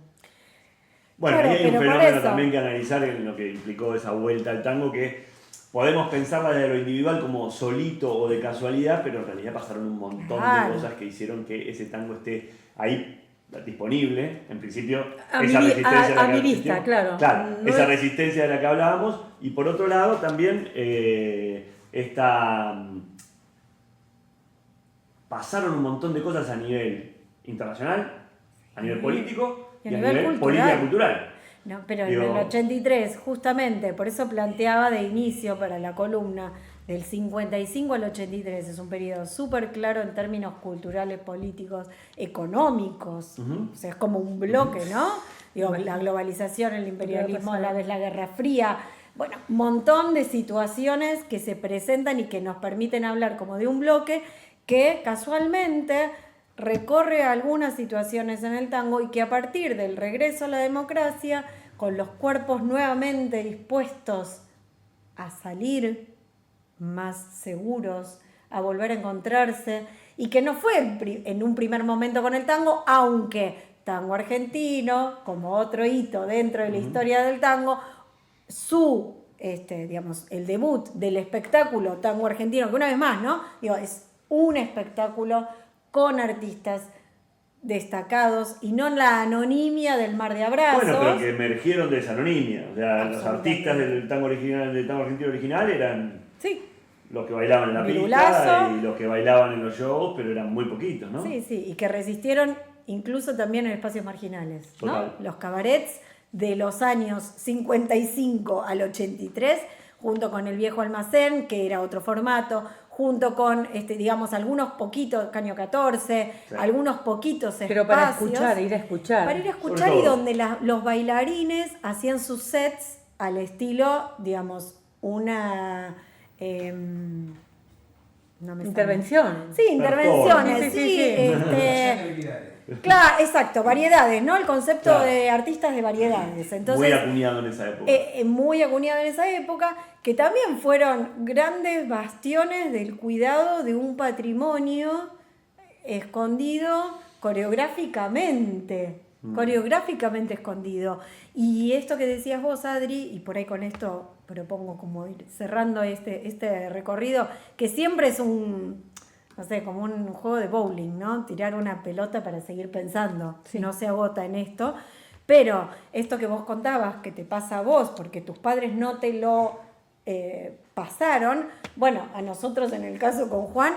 Bueno, ahí hay un fenómeno también que analizar en lo que implicó esa vuelta al tango, que podemos pensarla desde lo individual como solito o de casualidad, pero en realidad pasaron un montón de cosas que hicieron que ese tango esté ahí disponible, en principio, esa resistencia a mi vista, claro. Esa resistencia de la que hablábamos, y por otro lado también esta pasaron un montón de cosas a nivel internacional, a nivel político y a nivel nivel cultural. política cultural. No, pero Digo, en el 83, justamente, por eso planteaba de inicio para la columna, del 55 al 83, es un periodo súper claro en términos culturales, políticos, económicos, o sea, es como un bloque, ¿no? Digo, la globalización, el imperialismo, a la vez la Guerra Fría, bueno, un montón de situaciones que se presentan y que nos permiten hablar como de un bloque que casualmente recorre algunas situaciones en el tango y que a partir del regreso a la democracia, con los cuerpos nuevamente dispuestos a salir más seguros, a volver a encontrarse, y que no fue en un primer momento con el tango, aunque tango argentino, como otro hito dentro de la historia del tango, digamos, el debut del espectáculo tango argentino, que una vez más, ¿no? Digo, es un espectáculo con artistas destacados y no la anonimia del mar de abrazos. Bueno, pero que emergieron de esa anonimia. O sea, los artistas del tango original, del tango argentino original eran Sí, los que bailaban en la Virulazo. pista y los que bailaban en los shows, pero eran muy poquitos, ¿no? sí, y que resistieron incluso también en espacios marginales, ¿no? Total. Los cabarets de los años 55 al 83, junto con el Viejo Almacén, que era otro formato, junto con, digamos, algunos poquitos, Caño 14, Sí. algunos poquitos espacios. Pero para escuchar, ir a escuchar. Para ir a escuchar Sobre y todo. donde los bailarines hacían sus sets al estilo, digamos, una... no me sale. Intervención. Sí, intervenciones, Sí, sí, sí, sí. Claro, exacto, variedades, ¿no? El concepto Claro. de artistas de variedades. Entonces, muy acuñado en esa época. muy acuñado en esa época, que también fueron grandes bastiones del cuidado de un patrimonio escondido coreográficamente escondido. Y esto que decías vos, Adri, y por ahí con esto propongo como ir cerrando este recorrido, que siempre es no sé, como un juego de bowling, ¿no? Tirar una pelota para seguir pensando, no se agota en esto. Pero esto que vos contabas, que te pasa a vos, porque tus padres no te lo pasaron, bueno, a nosotros en el caso con Juan,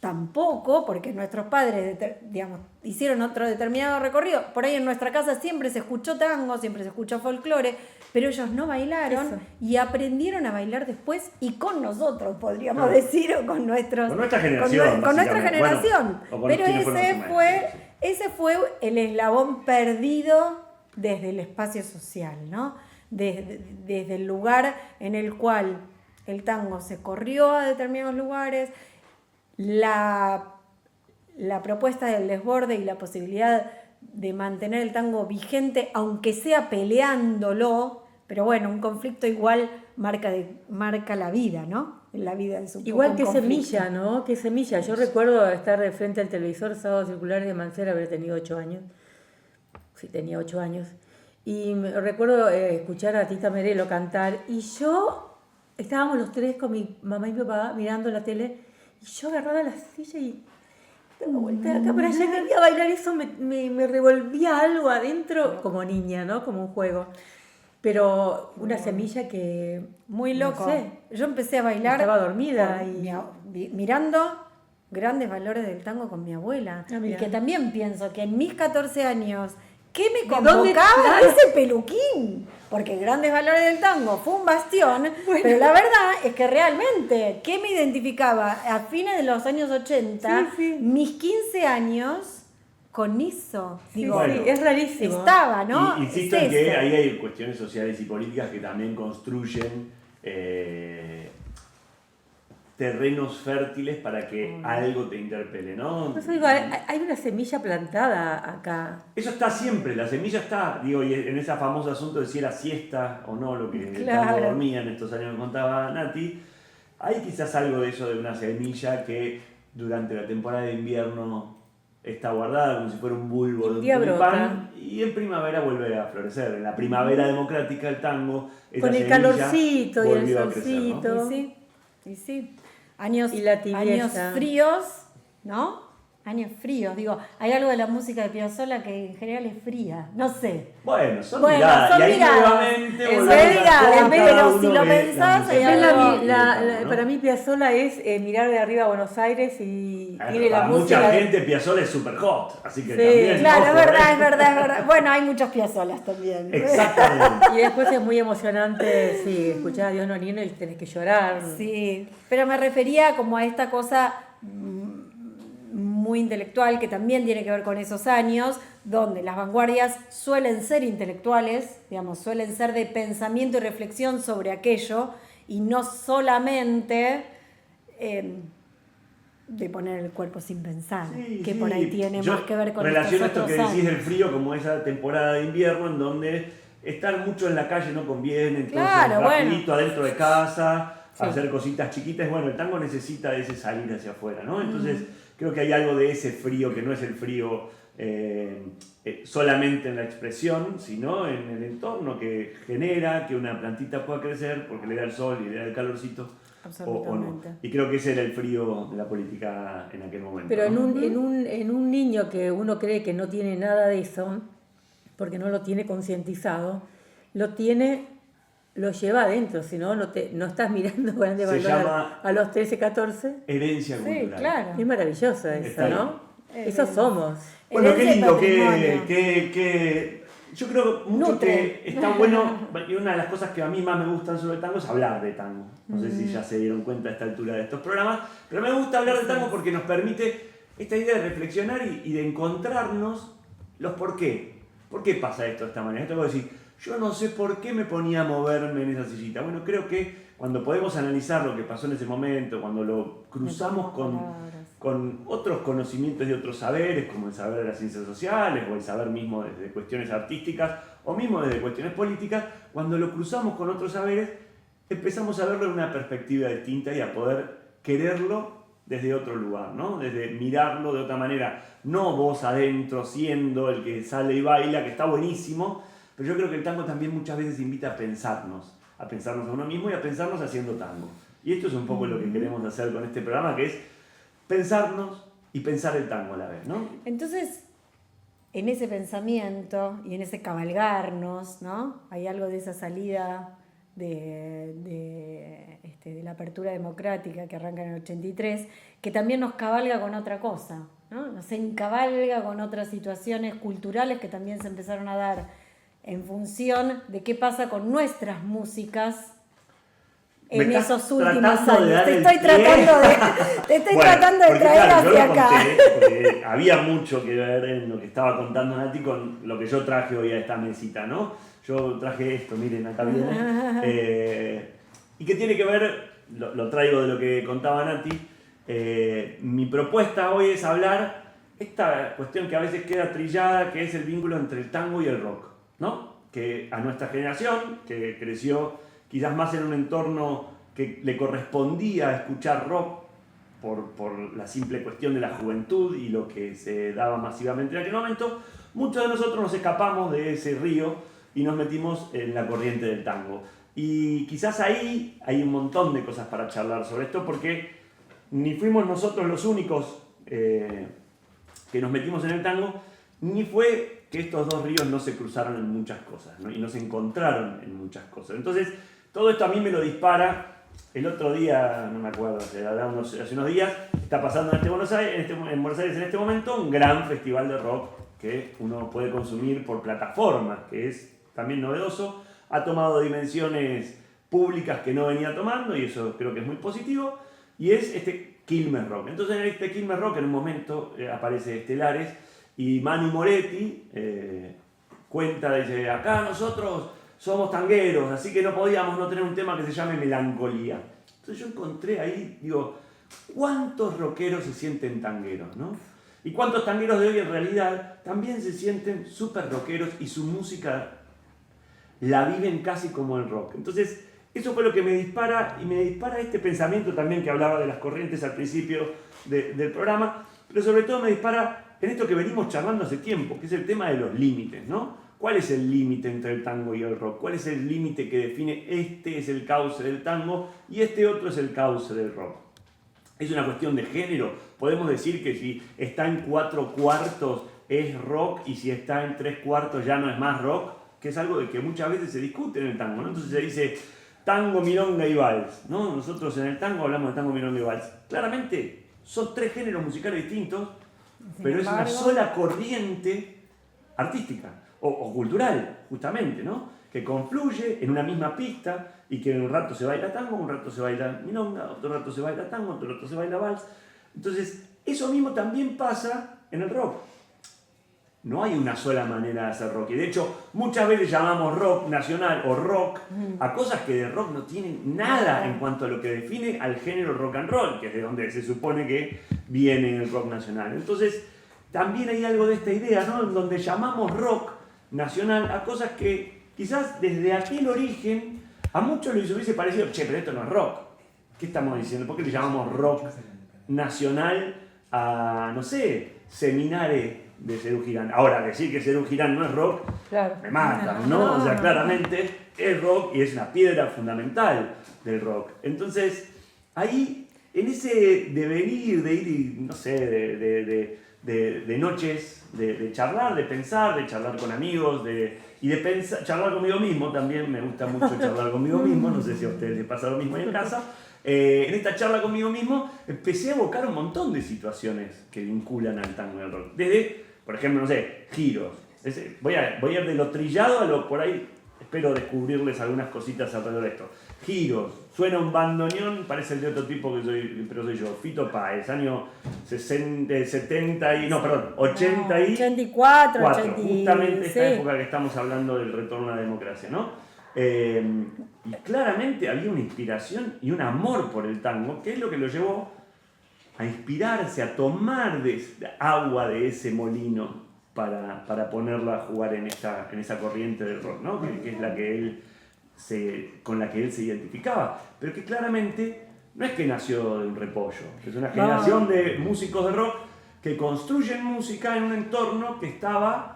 tampoco, porque nuestros padres, digamos, hicieron otro determinado recorrido. Por ahí en nuestra casa siempre se escuchó tango, siempre se escuchó folclore, pero ellos no bailaron. Eso. Y aprendieron a bailar después y con nosotros, podríamos decir, o con nuestros... Con nuestra generación. Con nuestra generación. Bueno, pero ese fue el eslabón perdido desde el espacio social, ¿no? Desde el lugar en el cual el tango se corrió a determinados lugares, la propuesta del desborde y la posibilidad de mantener el tango vigente, aunque sea peleándolo, pero bueno, un conflicto igual marca la vida, ¿no? La vida es un Igual poco que un conflicto. semilla, ¿no? Que semilla. Yo recuerdo estar de frente al televisor Sábados Circulares de Mancera, haber tenido 8 años. Sí, tenía 8 años. Y recuerdo escuchar a Tita Merelo cantar. Y estábamos los tres con mi mamá y mi papá mirando la tele. Y yo agarraba la silla y daba vuelta de acá para allá, quería bailar. Eso me revolvía algo adentro, como niña, ¿no? Como un juego. Pero una semilla que... Muy loco. No sé, yo empecé a bailar... Estaba dormida mirando grandes valores del tango con mi abuela. Ah, y que también pienso que en mis 14 años... ¿Qué me ¿De dónde convocaba está? ese peluquín? Porque Grandes Valores del Tango fue un bastión, pero la verdad es que realmente, ¿qué me identificaba a fines de los años 80? Sí. Mis 15 años con eso. Digo, bueno, es rarísimo. estaba, ¿no? Insisto Es en que eso. ahí hay cuestiones sociales y políticas que también construyen terrenos fértiles para que algo te interpele, ¿no? Por eso digo, hay una semilla plantada acá. Eso está siempre, la semilla está, digo, y en ese famoso asunto de si era siesta o no, lo que el tango dormía en estos años que contaba Nati, hay quizás algo de eso, de una semilla que durante la temporada de invierno está guardada como si fuera un bulbo de un tulipán y en primavera vuelve a florecer. En la primavera democrática el tango, esa con el semilla calorcito y el volvió a crecer, ¿no? solcito. Y sí. Años, Y la tibieza. años fríos, ¿no? Años fríos, digo, hay algo de la música de Piazzolla que en general es fría, no sé. Bueno, son Bueno, miradas. son y ahí miradas. nuevamente Es volvemos a miradas, cómo pero cada si uno lo ve pensás, música. hay Es algo- ¿no? para mí Piazzolla es mirar de arriba a Buenos Aires y tiene la Para música. mucha gente Piazzolla es super hot, así que Sí, también. Claro, ojo, es verdad, ¿eh? es verdad, es verdad. Bueno, hay muchos Piazzolas también. Exactamente. Y después es muy emocionante, sí, escuchar a Dios Nonino y tenés que llorar. Sí, pero me refería como a esta cosa muy intelectual que también tiene que ver con esos años, donde las vanguardias suelen ser intelectuales, digamos, suelen ser de pensamiento y reflexión sobre aquello, y no solamente de poner el cuerpo sin pensar, Sí, que sí. por ahí tiene Yo más que ver con relaciono estos esto que otros decís años. del frío como esa temporada de invierno en donde estar mucho en la calle no conviene, entonces Claro, rapidito bueno. adentro de casa, Sí. hacer cositas chiquitas. Bueno, el tango necesita de ese salir hacia afuera, ¿no? Entonces creo que hay algo de ese frío que no es el frío solamente en la expresión, sino en el entorno que genera que una plantita pueda crecer porque le da el sol y le da el calorcito. O no. Absolutamente. Y creo que ese era el frío de la política en aquel momento. Pero ¿no? en un niño que uno cree que no tiene nada de eso, porque no lo tiene concientizado, lo lleva adentro, si no, no estás mirando Grande Se Baldón llama- a los 13, 14. Herencia Sí, cultural. claro. Es maravillosa eso, Está ¿no? bien. Eso somos. Bueno, qué Herencia y lindo, patrimonio. que yo creo mucho Nutre. que está bueno, y una de las cosas que a mí más me gustan sobre el tango es hablar de tango. No sé si ya se dieron cuenta a esta altura de estos programas, pero me gusta hablar de tango porque nos permite esta idea de reflexionar y de encontrarnos los por qué. ¿Por qué pasa esto de esta manera? Esto es decir, yo no sé por qué me ponía a moverme en esa sillita. Bueno, creo que cuando podemos analizar lo que pasó en ese momento, cuando lo cruzamos con otros conocimientos y otros saberes, como el saber de las ciencias sociales o el saber mismo desde cuestiones artísticas o mismo desde cuestiones políticas, cuando lo cruzamos con otros saberes, empezamos a verlo en una perspectiva distinta y a poder quererlo desde otro lugar, ¿no? Desde mirarlo de otra manera, no vos adentro siendo el que sale y baila, que está buenísimo, pero yo creo que el tango también muchas veces invita a pensarnos a uno mismo y a pensarnos haciendo tango. Y esto es un poco lo que queremos hacer con este programa, que es pensarnos y pensar el tango a la vez, ¿no? Entonces, en ese pensamiento y en ese cabalgarnos, ¿no? Hay algo de esa salida de la apertura democrática que arranca en el 83, que también nos cabalga con otra cosa, ¿no? Nos encabalga con otras situaciones culturales que también se empezaron a dar en función de qué pasa con nuestras músicas en Me estás esos últimos tratando de años. dar Te el estoy pie. tratando Bueno, tratando de porque, traer claro, yo hacia lo acá. conté, porque había mucho que ver en lo que estaba contando Nati con lo que yo traje hoy a esta mesita, ¿no? Yo traje esto, miren, acá viene. Y que tiene que ver, lo traigo de lo que contaba Nati. Mi propuesta hoy es hablar esta cuestión que a veces queda trillada, que es el vínculo entre el tango y el rock, ¿no? Que a nuestra generación, que creció quizás más en un entorno que le correspondía escuchar rock por la simple cuestión de la juventud y lo que se daba masivamente en aquel momento, muchos de nosotros nos escapamos de ese río y nos metimos en la corriente del tango. Y quizás ahí hay un montón de cosas para charlar sobre esto, porque ni fuimos nosotros los únicos que nos metimos en el tango, ni fue que estos dos ríos no se cruzaron en muchas cosas, ¿no? Y no se encontraron en muchas cosas. Entonces, todo esto a mí me lo dispara. El otro día, no me acuerdo, hace unos días, está pasando en Buenos Aires en este momento un gran festival de rock que uno puede consumir por plataformas, que es también novedoso. Ha tomado dimensiones públicas que no venía tomando y eso creo que es muy positivo. Y es este Quilmes Rock. Entonces en este Quilmes Rock en un momento aparece Estelares y Manu Moretti cuenta, dice, acá nosotros somos tangueros, así que no podíamos no tener un tema que se llame Melancolía. Entonces yo encontré ahí, digo, ¿cuántos rockeros se sienten tangueros, no? Y cuántos tangueros de hoy en realidad también se sienten súper rockeros y su música la viven casi como el rock. Entonces, eso fue lo que me dispara, y me dispara este pensamiento también que hablaba de las corrientes al principio del programa, pero sobre todo me dispara en esto que venimos charlando hace tiempo, que es el tema de los límites, ¿no? ¿Cuál es el límite entre el tango y el rock? ¿Cuál es el límite que define este es el cauce del tango y este otro es el cauce del rock? es una cuestión de género. Podemos decir que si está en 4/4 es rock y si está en 3/4 ya no es más rock, que es algo de que muchas veces se discute en el tango, ¿no? Entonces se dice tango, milonga y vals, ¿no? Nosotros en el tango hablamos de tango, milonga y vals. Claramente son 3 géneros musicales distintos, pero es una sola corriente artística o cultural, justamente, ¿no? Que confluye en una misma pista y que un rato se baila tango, un rato se baila milonga, otro rato se baila tango, otro rato se baila vals. Entonces, eso mismo también pasa en el rock. No hay una sola manera de hacer rock. Y de hecho, muchas veces llamamos rock nacional o rock a cosas que de rock no tienen nada en cuanto a lo que define al género rock and roll, que es de donde se supone que viene el rock nacional. Entonces, también hay algo de esta idea, ¿no? En donde llamamos rock nacional a cosas que quizás desde aquel origen a muchos les hubiese parecido, che, pero esto no es rock. ¿Qué estamos diciendo? ¿Por qué le llamamos rock nacional a, no sé, Seminare de Serú Girán? Ahora, decir que Serú Girán no es rock, claro, me matan, ¿no? O sea, claramente es rock y es una piedra fundamental del rock. Entonces, ahí, en ese devenir de ir, no sé, de noches, de charlar, de pensar, de charlar con amigos, y de pensar, charlar conmigo mismo, también me gusta mucho charlar conmigo mismo, no sé si a ustedes les pasa lo mismo ahí en casa. En esta charla conmigo mismo empecé a evocar un montón de situaciones que vinculan al tango y al rock. Desde, por ejemplo, no sé, giros. Voy a ir de lo trillado a lo por ahí, espero descubrirles algunas cositas alrededor de esto. Giros, suena un bandoneón, parece el de otro tipo pero soy yo, Fito Páez, año 84, 86. Justamente esta época que estamos hablando del retorno a la democracia, ¿no? Y claramente había una inspiración y un amor por el tango, que es lo que lo llevó a inspirarse, a tomar agua de ese molino para ponerla a jugar en esa corriente del rock, ¿no? Que es la que con la que él se identificaba, pero que claramente no es que nació de un repollo, es una generación de músicos de rock que construyen música en un entorno que estaba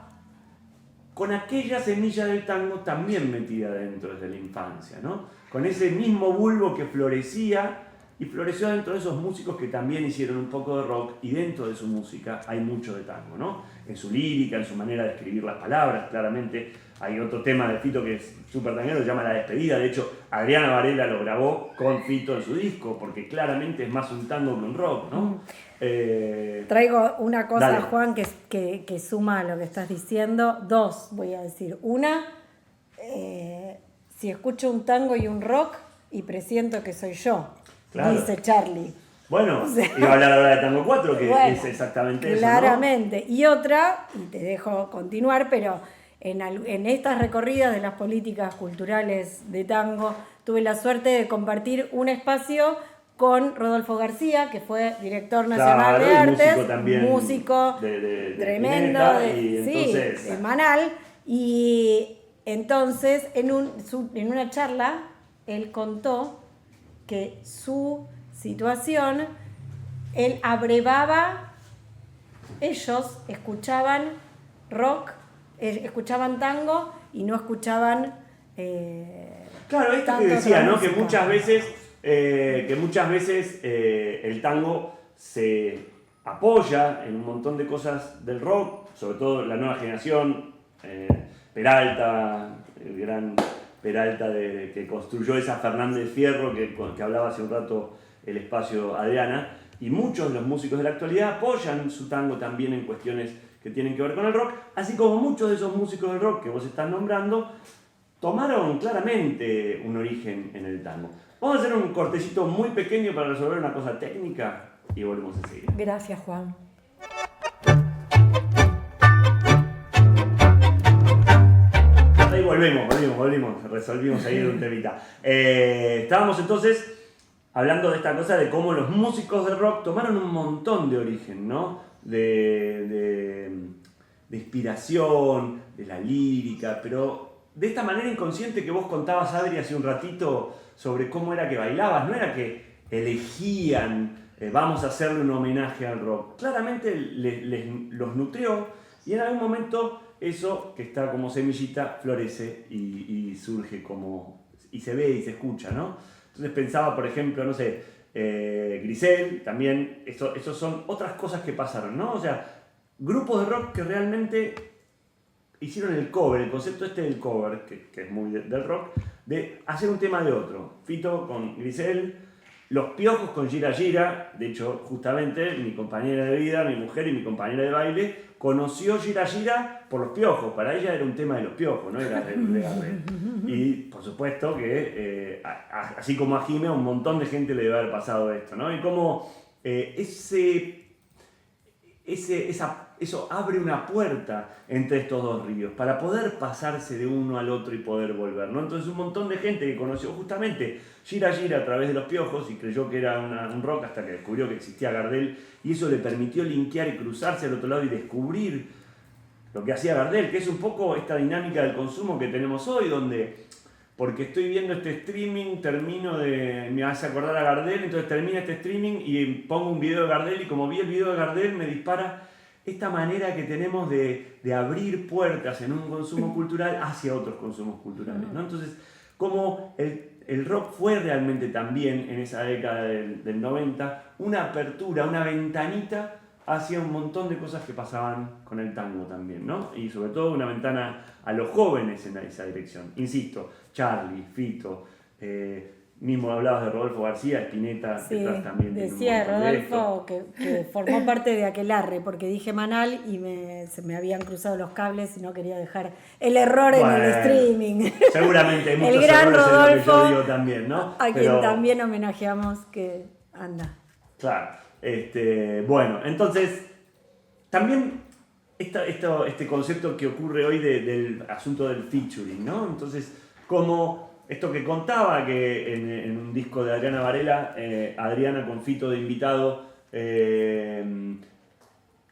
con aquella semilla del tango también metida dentro desde la infancia, ¿no? Con ese mismo bulbo que florecía y floreció dentro de esos músicos que también hicieron un poco de rock, y dentro de su música hay mucho de tango, ¿no? En su lírica, en su manera de escribir las palabras, claramente. Hay otro tema de Fito que es súper tanguero, se llama La Despedida. De hecho, Adriana Varela lo grabó con Fito en su disco, porque claramente es más un tango que un rock, ¿no? Traigo una cosa, dale. Juan, que suma a lo que estás diciendo. Dos, voy a decir. Una, si escucho un tango y un rock y presiento que soy yo, claro, dice Charlie. Bueno, iba a hablar ahora de Tango 4, que bueno, es exactamente eso, claramente. ¿No? Y otra, y te dejo continuar, pero en estas recorridas de las políticas culturales de tango, tuve la suerte de compartir un espacio con Rodolfo García, que fue director nacional de artes, músico de tremendo, de Manal, y entonces en una charla él contó que su situación, él abrevaba, ellos escuchaban rock, escuchaban tango y no escuchaban claro, esto que decía, ¿no? Que muchas veces el tango se apoya en un montón de cosas del rock, sobre todo la nueva generación, Peralta, el gran Peralta que construyó esa Fernández Fierro que hablaba hace un rato el espacio Adriana, y muchos de los músicos de la actualidad apoyan su tango también en cuestiones que tienen que ver con el rock, así como muchos de esos músicos del rock que vos estás nombrando tomaron claramente un origen en el tango. Vamos a hacer un cortecito muy pequeño para resolver una cosa técnica y volvemos enseguida. Gracias, Juan. Ahí volvimos, resolvimos ahí un temita. Estábamos entonces hablando de esta cosa de cómo los músicos de rock tomaron un montón de origen, ¿no? De inspiración, de la lírica, pero de esta manera inconsciente que vos contabas, Adri, hace un ratito, sobre cómo era que bailabas. No era que elegían, vamos a hacerle un homenaje al rock. Claramente los nutrió, y en algún momento eso, que está como semillita, florece y surge como, y se ve y se escucha, ¿no? Entonces pensaba, por ejemplo, no sé, Grisel, también, eso son otras cosas que pasaron, ¿no? O sea, grupos de rock que realmente hicieron el cover, el concepto del cover, que es muy del rock, de hacer un tema de otro. Fito con Grisel, Los Piojos con Gira Gira. De hecho, justamente mi compañera de vida, mi mujer y mi compañera de baile, conoció Gira Gira por Los Piojos. Para ella era un tema de Los Piojos, no era de Gardel. Y por supuesto que, así como a Jime, a un montón de gente le debe haber pasado esto, ¿no? Y como eso abre una puerta entre estos dos ríos para poder pasarse de uno al otro y poder volver, ¿no? Entonces un montón de gente que conoció justamente Gira Gira a través de Los Piojos y creyó que era un rock hasta que descubrió que existía Gardel, y eso le permitió linkear y cruzarse al otro lado y descubrir lo que hacía Gardel, que es un poco esta dinámica del consumo que tenemos hoy, donde porque estoy viendo este streaming, me hace acordar a Gardel, entonces termina este streaming y pongo un video de Gardel, y como vi el video de Gardel me dispara esta manera que tenemos de abrir puertas en un consumo cultural hacia otros consumos culturales, ¿no? Entonces, como el rock fue realmente también en esa década del 90 una apertura, una ventanita hacia un montón de cosas que pasaban con el tango también, ¿no? Y sobre todo una ventana a los jóvenes en esa dirección. Insisto, Charly, Fito, mismo hablabas de Rodolfo García, Spinetta, Sí, detrás también. decía Rodolfo que formó parte de aquelarre, porque dije Manal y se me habían cruzado los cables y no quería dejar el error en el streaming. Seguramente hay muchos El gran errores Rodolfo, en lo que yo digo también, ¿no? Quien también homenajeamos, que anda. Claro. Bueno, entonces, también este concepto que ocurre hoy del asunto del featuring, ¿no? Entonces, como esto que contaba, que en un disco de Adriana Varela, Adriana con Fito de invitado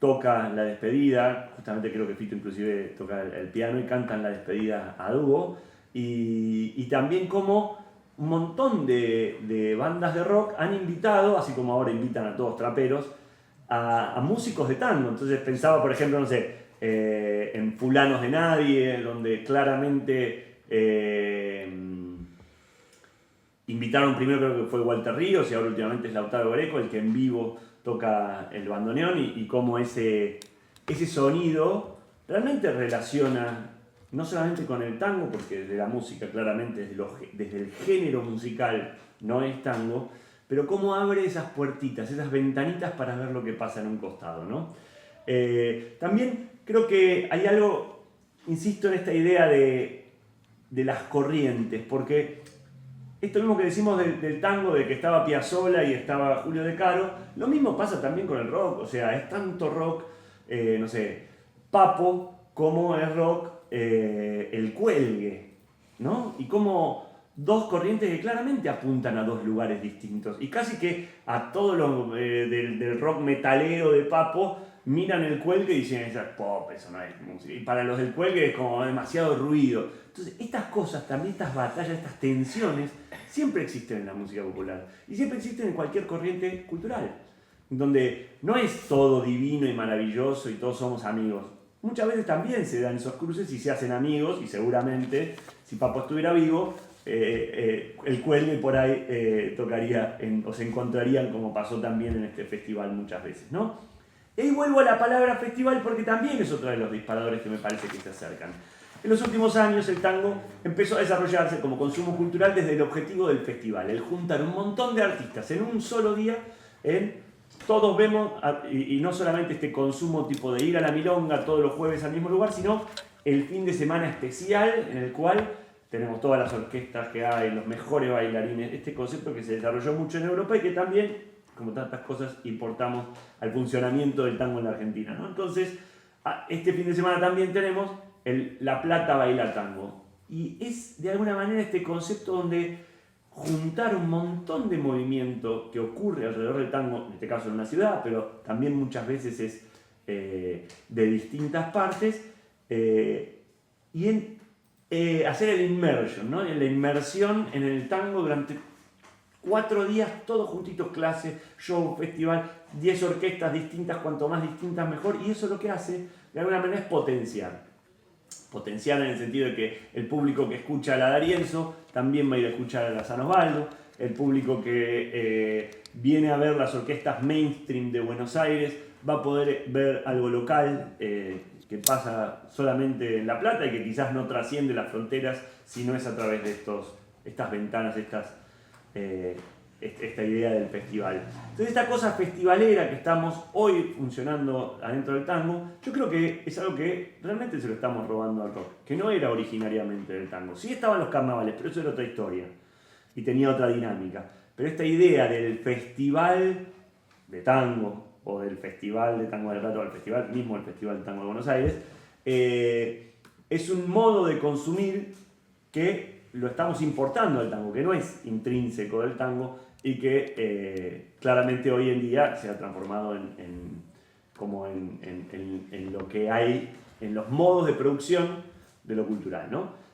toca la despedida, justamente creo que Fito inclusive toca el piano y cantan la despedida a dúo, y también como un montón de bandas de rock han invitado, así como ahora invitan a todos traperos, a músicos de tango. Entonces pensaba, por ejemplo, no sé, en Fulanos de Nadie, donde claramente invitaron primero, creo que fue Walter Ríos, y ahora últimamente es Lautaro Greco, el que en vivo toca el bandoneón, y cómo ese sonido realmente relaciona no solamente con el tango, porque desde la música claramente, desde el género musical no es tango, pero cómo abre esas puertitas, esas ventanitas para ver lo que pasa en un costado, ¿no? También creo que hay algo, insisto en esta idea de las corrientes, porque esto mismo que decimos del tango, de que estaba Piazzolla y estaba Julio De Caro, lo mismo pasa también con el rock. O sea, es tanto rock, no sé, Papo, como es rock El Cuelgue, ¿no? Y como dos corrientes que claramente apuntan a dos lugares distintos. Y casi que a todos los del rock metalero de Papo miran El Cuelgue y dicen, eso es pop, eso no es música. Y para los del Cuelgue es como demasiado ruido. Entonces, estas cosas, también estas batallas, estas tensiones, siempre existen en la música popular. Y siempre existen en cualquier corriente cultural. Donde no es todo divino y maravilloso y todos somos amigos. Muchas veces también se dan esos cruces y se hacen amigos, y seguramente, si Papo estuviera vivo, El Cuelgue por ahí tocaría o se encontrarían, como pasó también en este festival muchas veces, ¿no? Y ahí vuelvo a la palabra festival, porque también es otro de los disparadores que me parece que se acercan. En los últimos años el tango empezó a desarrollarse como consumo cultural desde el objetivo del festival, el juntar un montón de artistas en un solo día. Todos vemos, y no solamente este consumo tipo de ir a la milonga todos los jueves al mismo lugar, sino el fin de semana especial en el cual tenemos todas las orquestas que hay, los mejores bailarines, este concepto que se desarrolló mucho en Europa y que también, como tantas cosas, importamos al funcionamiento del tango en la Argentina, ¿no? Entonces, este fin de semana también tenemos La Plata Baila Tango. Y es de alguna manera este concepto donde juntar un montón de movimiento que ocurre alrededor del tango, en este caso en una ciudad, pero también muchas veces es de distintas partes, y hacer el immersion, ¿no? La inmersión en el tango durante 4 días, todos juntitos, clases, show, festival, 10 orquestas distintas, cuanto más distintas mejor, y eso lo que hace, de alguna manera, es potenciar. Potenciar en el sentido de que el público que escucha a la D'Arienzo también va a ir a escuchar a la San Osvaldo, el público que viene a ver las orquestas mainstream de Buenos Aires, va a poder ver algo local que pasa solamente en La Plata y que quizás no trasciende las fronteras si no es a través de estas ventanas, esta idea del festival. Entonces esta cosa festivalera que estamos hoy funcionando adentro del tango, yo creo que es algo que realmente se lo estamos robando al rock, que no era originariamente del tango. Sí estaban los carnavales, pero eso era otra historia y tenía otra dinámica. Pero esta idea del festival de tango, o del Festival de Tango del Plata, o el festival mismo, el Festival de Tango de Buenos Aires, es un modo de consumir que lo estamos importando del tango, que no es intrínseco del tango y que claramente hoy en día se ha transformado en lo que hay, en los modos de producción de lo cultural, ¿no?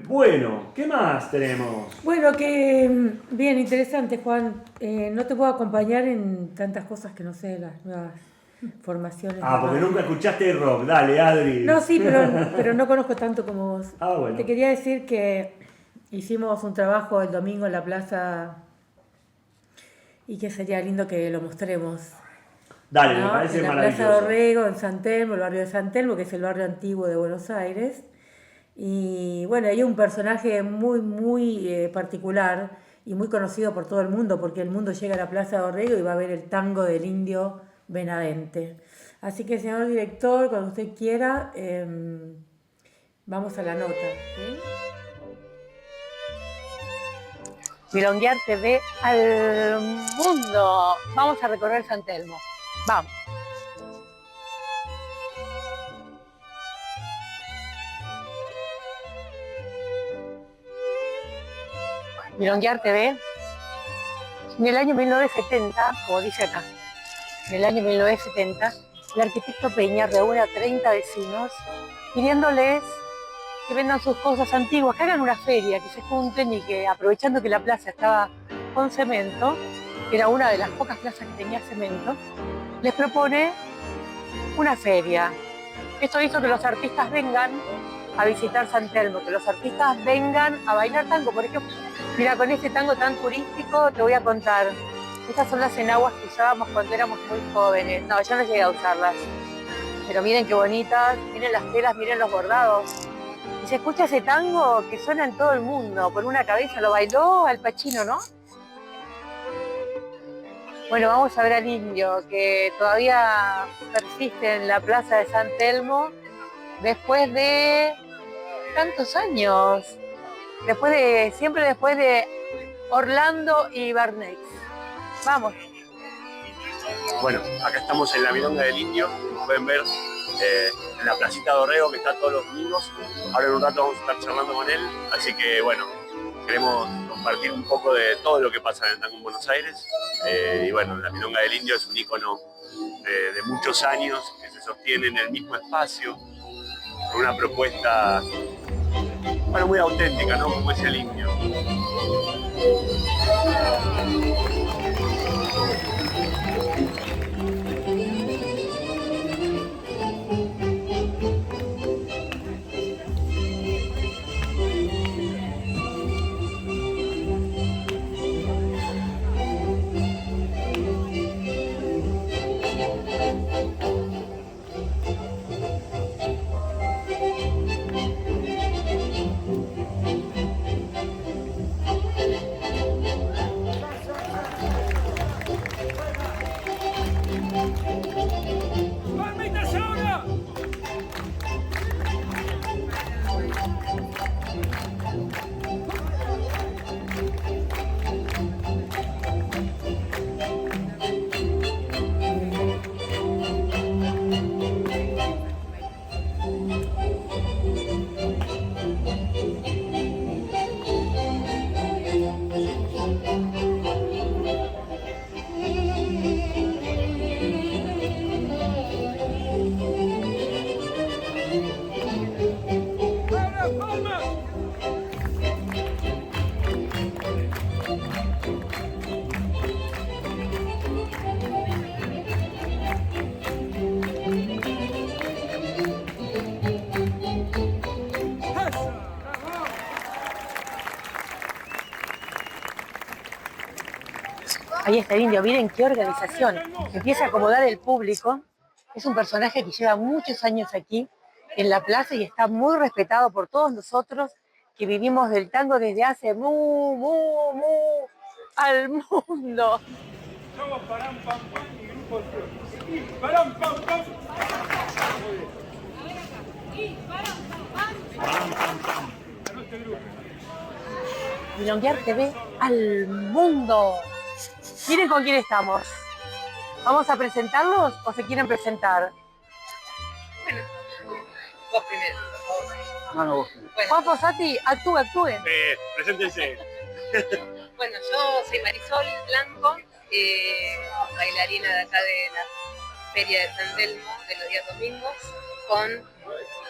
Bueno, ¿qué más tenemos? Bueno, que bien, interesante, Juan. No te puedo acompañar en tantas cosas que no sé de las nuevas formaciones. Porque nunca escuchaste rock. Dale, Adri. No, sí, pero no conozco tanto como vos. Bueno. Te quería decir que hicimos un trabajo el domingo en la plaza y que sería lindo que lo mostremos. Dale, ¿no? me parece en la maravilloso. Plaza de Orrego, en San Telmo, el barrio de San Telmo, que es el barrio antiguo de Buenos Aires. Y bueno, hay un personaje muy particular y muy conocido por todo el mundo, porque el mundo llega a la Plaza de Orrego y va a ver el tango del Indio Benavente. Así que, señor director, cuando usted quiera, vamos a la nota. ¿Sí? Milonguear TV al mundo. Vamos a recorrer San Telmo. Vamos. Milonguear TV, en el año 1970, como dice acá, en el año 1970, el arquitecto Peña reúne a 30 vecinos pidiéndoles que vendan sus cosas antiguas, que hagan una feria, que se junten y que, aprovechando que la plaza estaba con cemento, era una de las pocas plazas que tenía cemento, les propone una feria. Esto hizo que los artistas vengan a visitar San Telmo, que los artistas vengan a bailar tango. Por ejemplo, mira, con este tango tan turístico te voy a contar. Estas son las enaguas que usábamos cuando éramos muy jóvenes. No, yo no llegué a usarlas. Pero miren qué bonitas, miren las telas, miren los bordados. Y se escucha ese tango que suena en todo el mundo. Por una cabeza lo bailó Al Pacino, ¿no? Bueno, vamos a ver al Indio, que todavía persiste en la plaza de San Telmo después de tantos años. Siempre después de Orlando y Barnex. Vamos. Bueno, acá estamos en la Milonga del Indio, como pueden ver, en la placita de Orrego, que está todos los domingos. Ahora en un rato vamos a estar charlando con él, así que bueno, queremos compartir un poco de todo lo que pasa en el tango en Buenos Aires. Y bueno, la Milonga del Indio es un ícono de muchos años que se sostiene en el mismo espacio, con una propuesta muy auténtica, ¿no? Como es el Indio. Ahí está el indio, miren qué organización. Empieza a acomodar el público. Es un personaje que lleva muchos años aquí en la plaza y está muy respetado por todos nosotros que vivimos del tango desde hace al mundo. Milonguear TV al mundo. Miren con quién estamos. ¿Vamos a presentarlos o se quieren presentar? Bueno, vos primero. No, vos. Bueno, Juan Fossati, actúe. Preséntense. bueno, yo soy Marisol Blanco, bailarina de acá de la Feria de San Telmo de los días domingos, con mi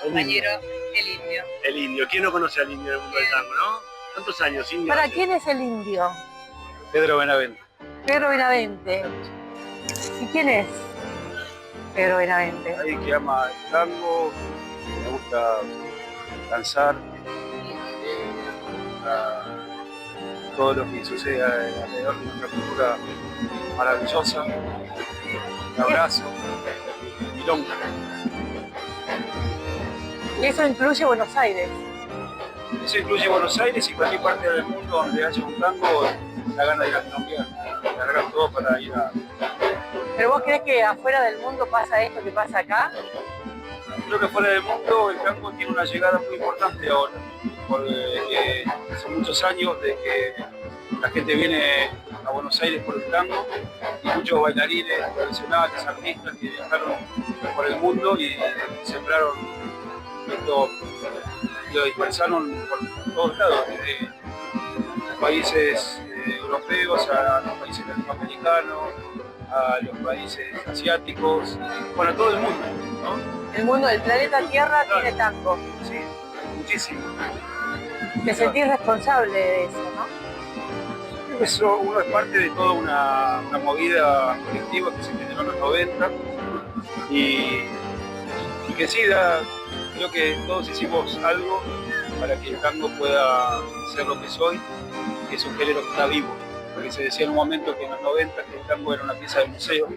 compañero El Indio. El indio. ¿Quién no conoce al indio del mundo del tango, no? ¿Cuántos años, indio? ¿Para quién es el indio? Pedro Benavente. Pedro Benavente. ¿Y quién es Pedro Benavente? Alguien que ama el tango, me gusta danzar, todo lo que sucede alrededor de nuestra cultura maravillosa. Un abrazo, milonga. Y eso incluye Buenos Aires. Eso incluye Buenos Aires y cualquier parte del mundo donde haya un tango, la gana de ir a milonguear. Largar todo para ir a... ¿Pero vos crees que afuera del mundo pasa esto que pasa acá? Creo que fuera del mundo el tango tiene una llegada muy importante ahora, porque son muchos años de que la gente viene a Buenos Aires por el tango y muchos bailarines, profesionales, artistas que viajaron por el mundo y sembraron esto, lo dispersaron por todos lados, desde países europeos a los países latinoamericanos, a los países asiáticos, bueno, a todo el mundo, ¿no? El mundo del planeta Tierra tiene tango. Sí, muchísimo. Te sentís responsable de eso, ¿no? Creo que eso, uno es parte de toda una movida colectiva que se generó en los 90 y que sí, creo que todos hicimos algo para que el tango pueda ser lo que es hoy, que es un género que está vivo. Porque se decía en un momento que en los 90 que el tango era una pieza de museo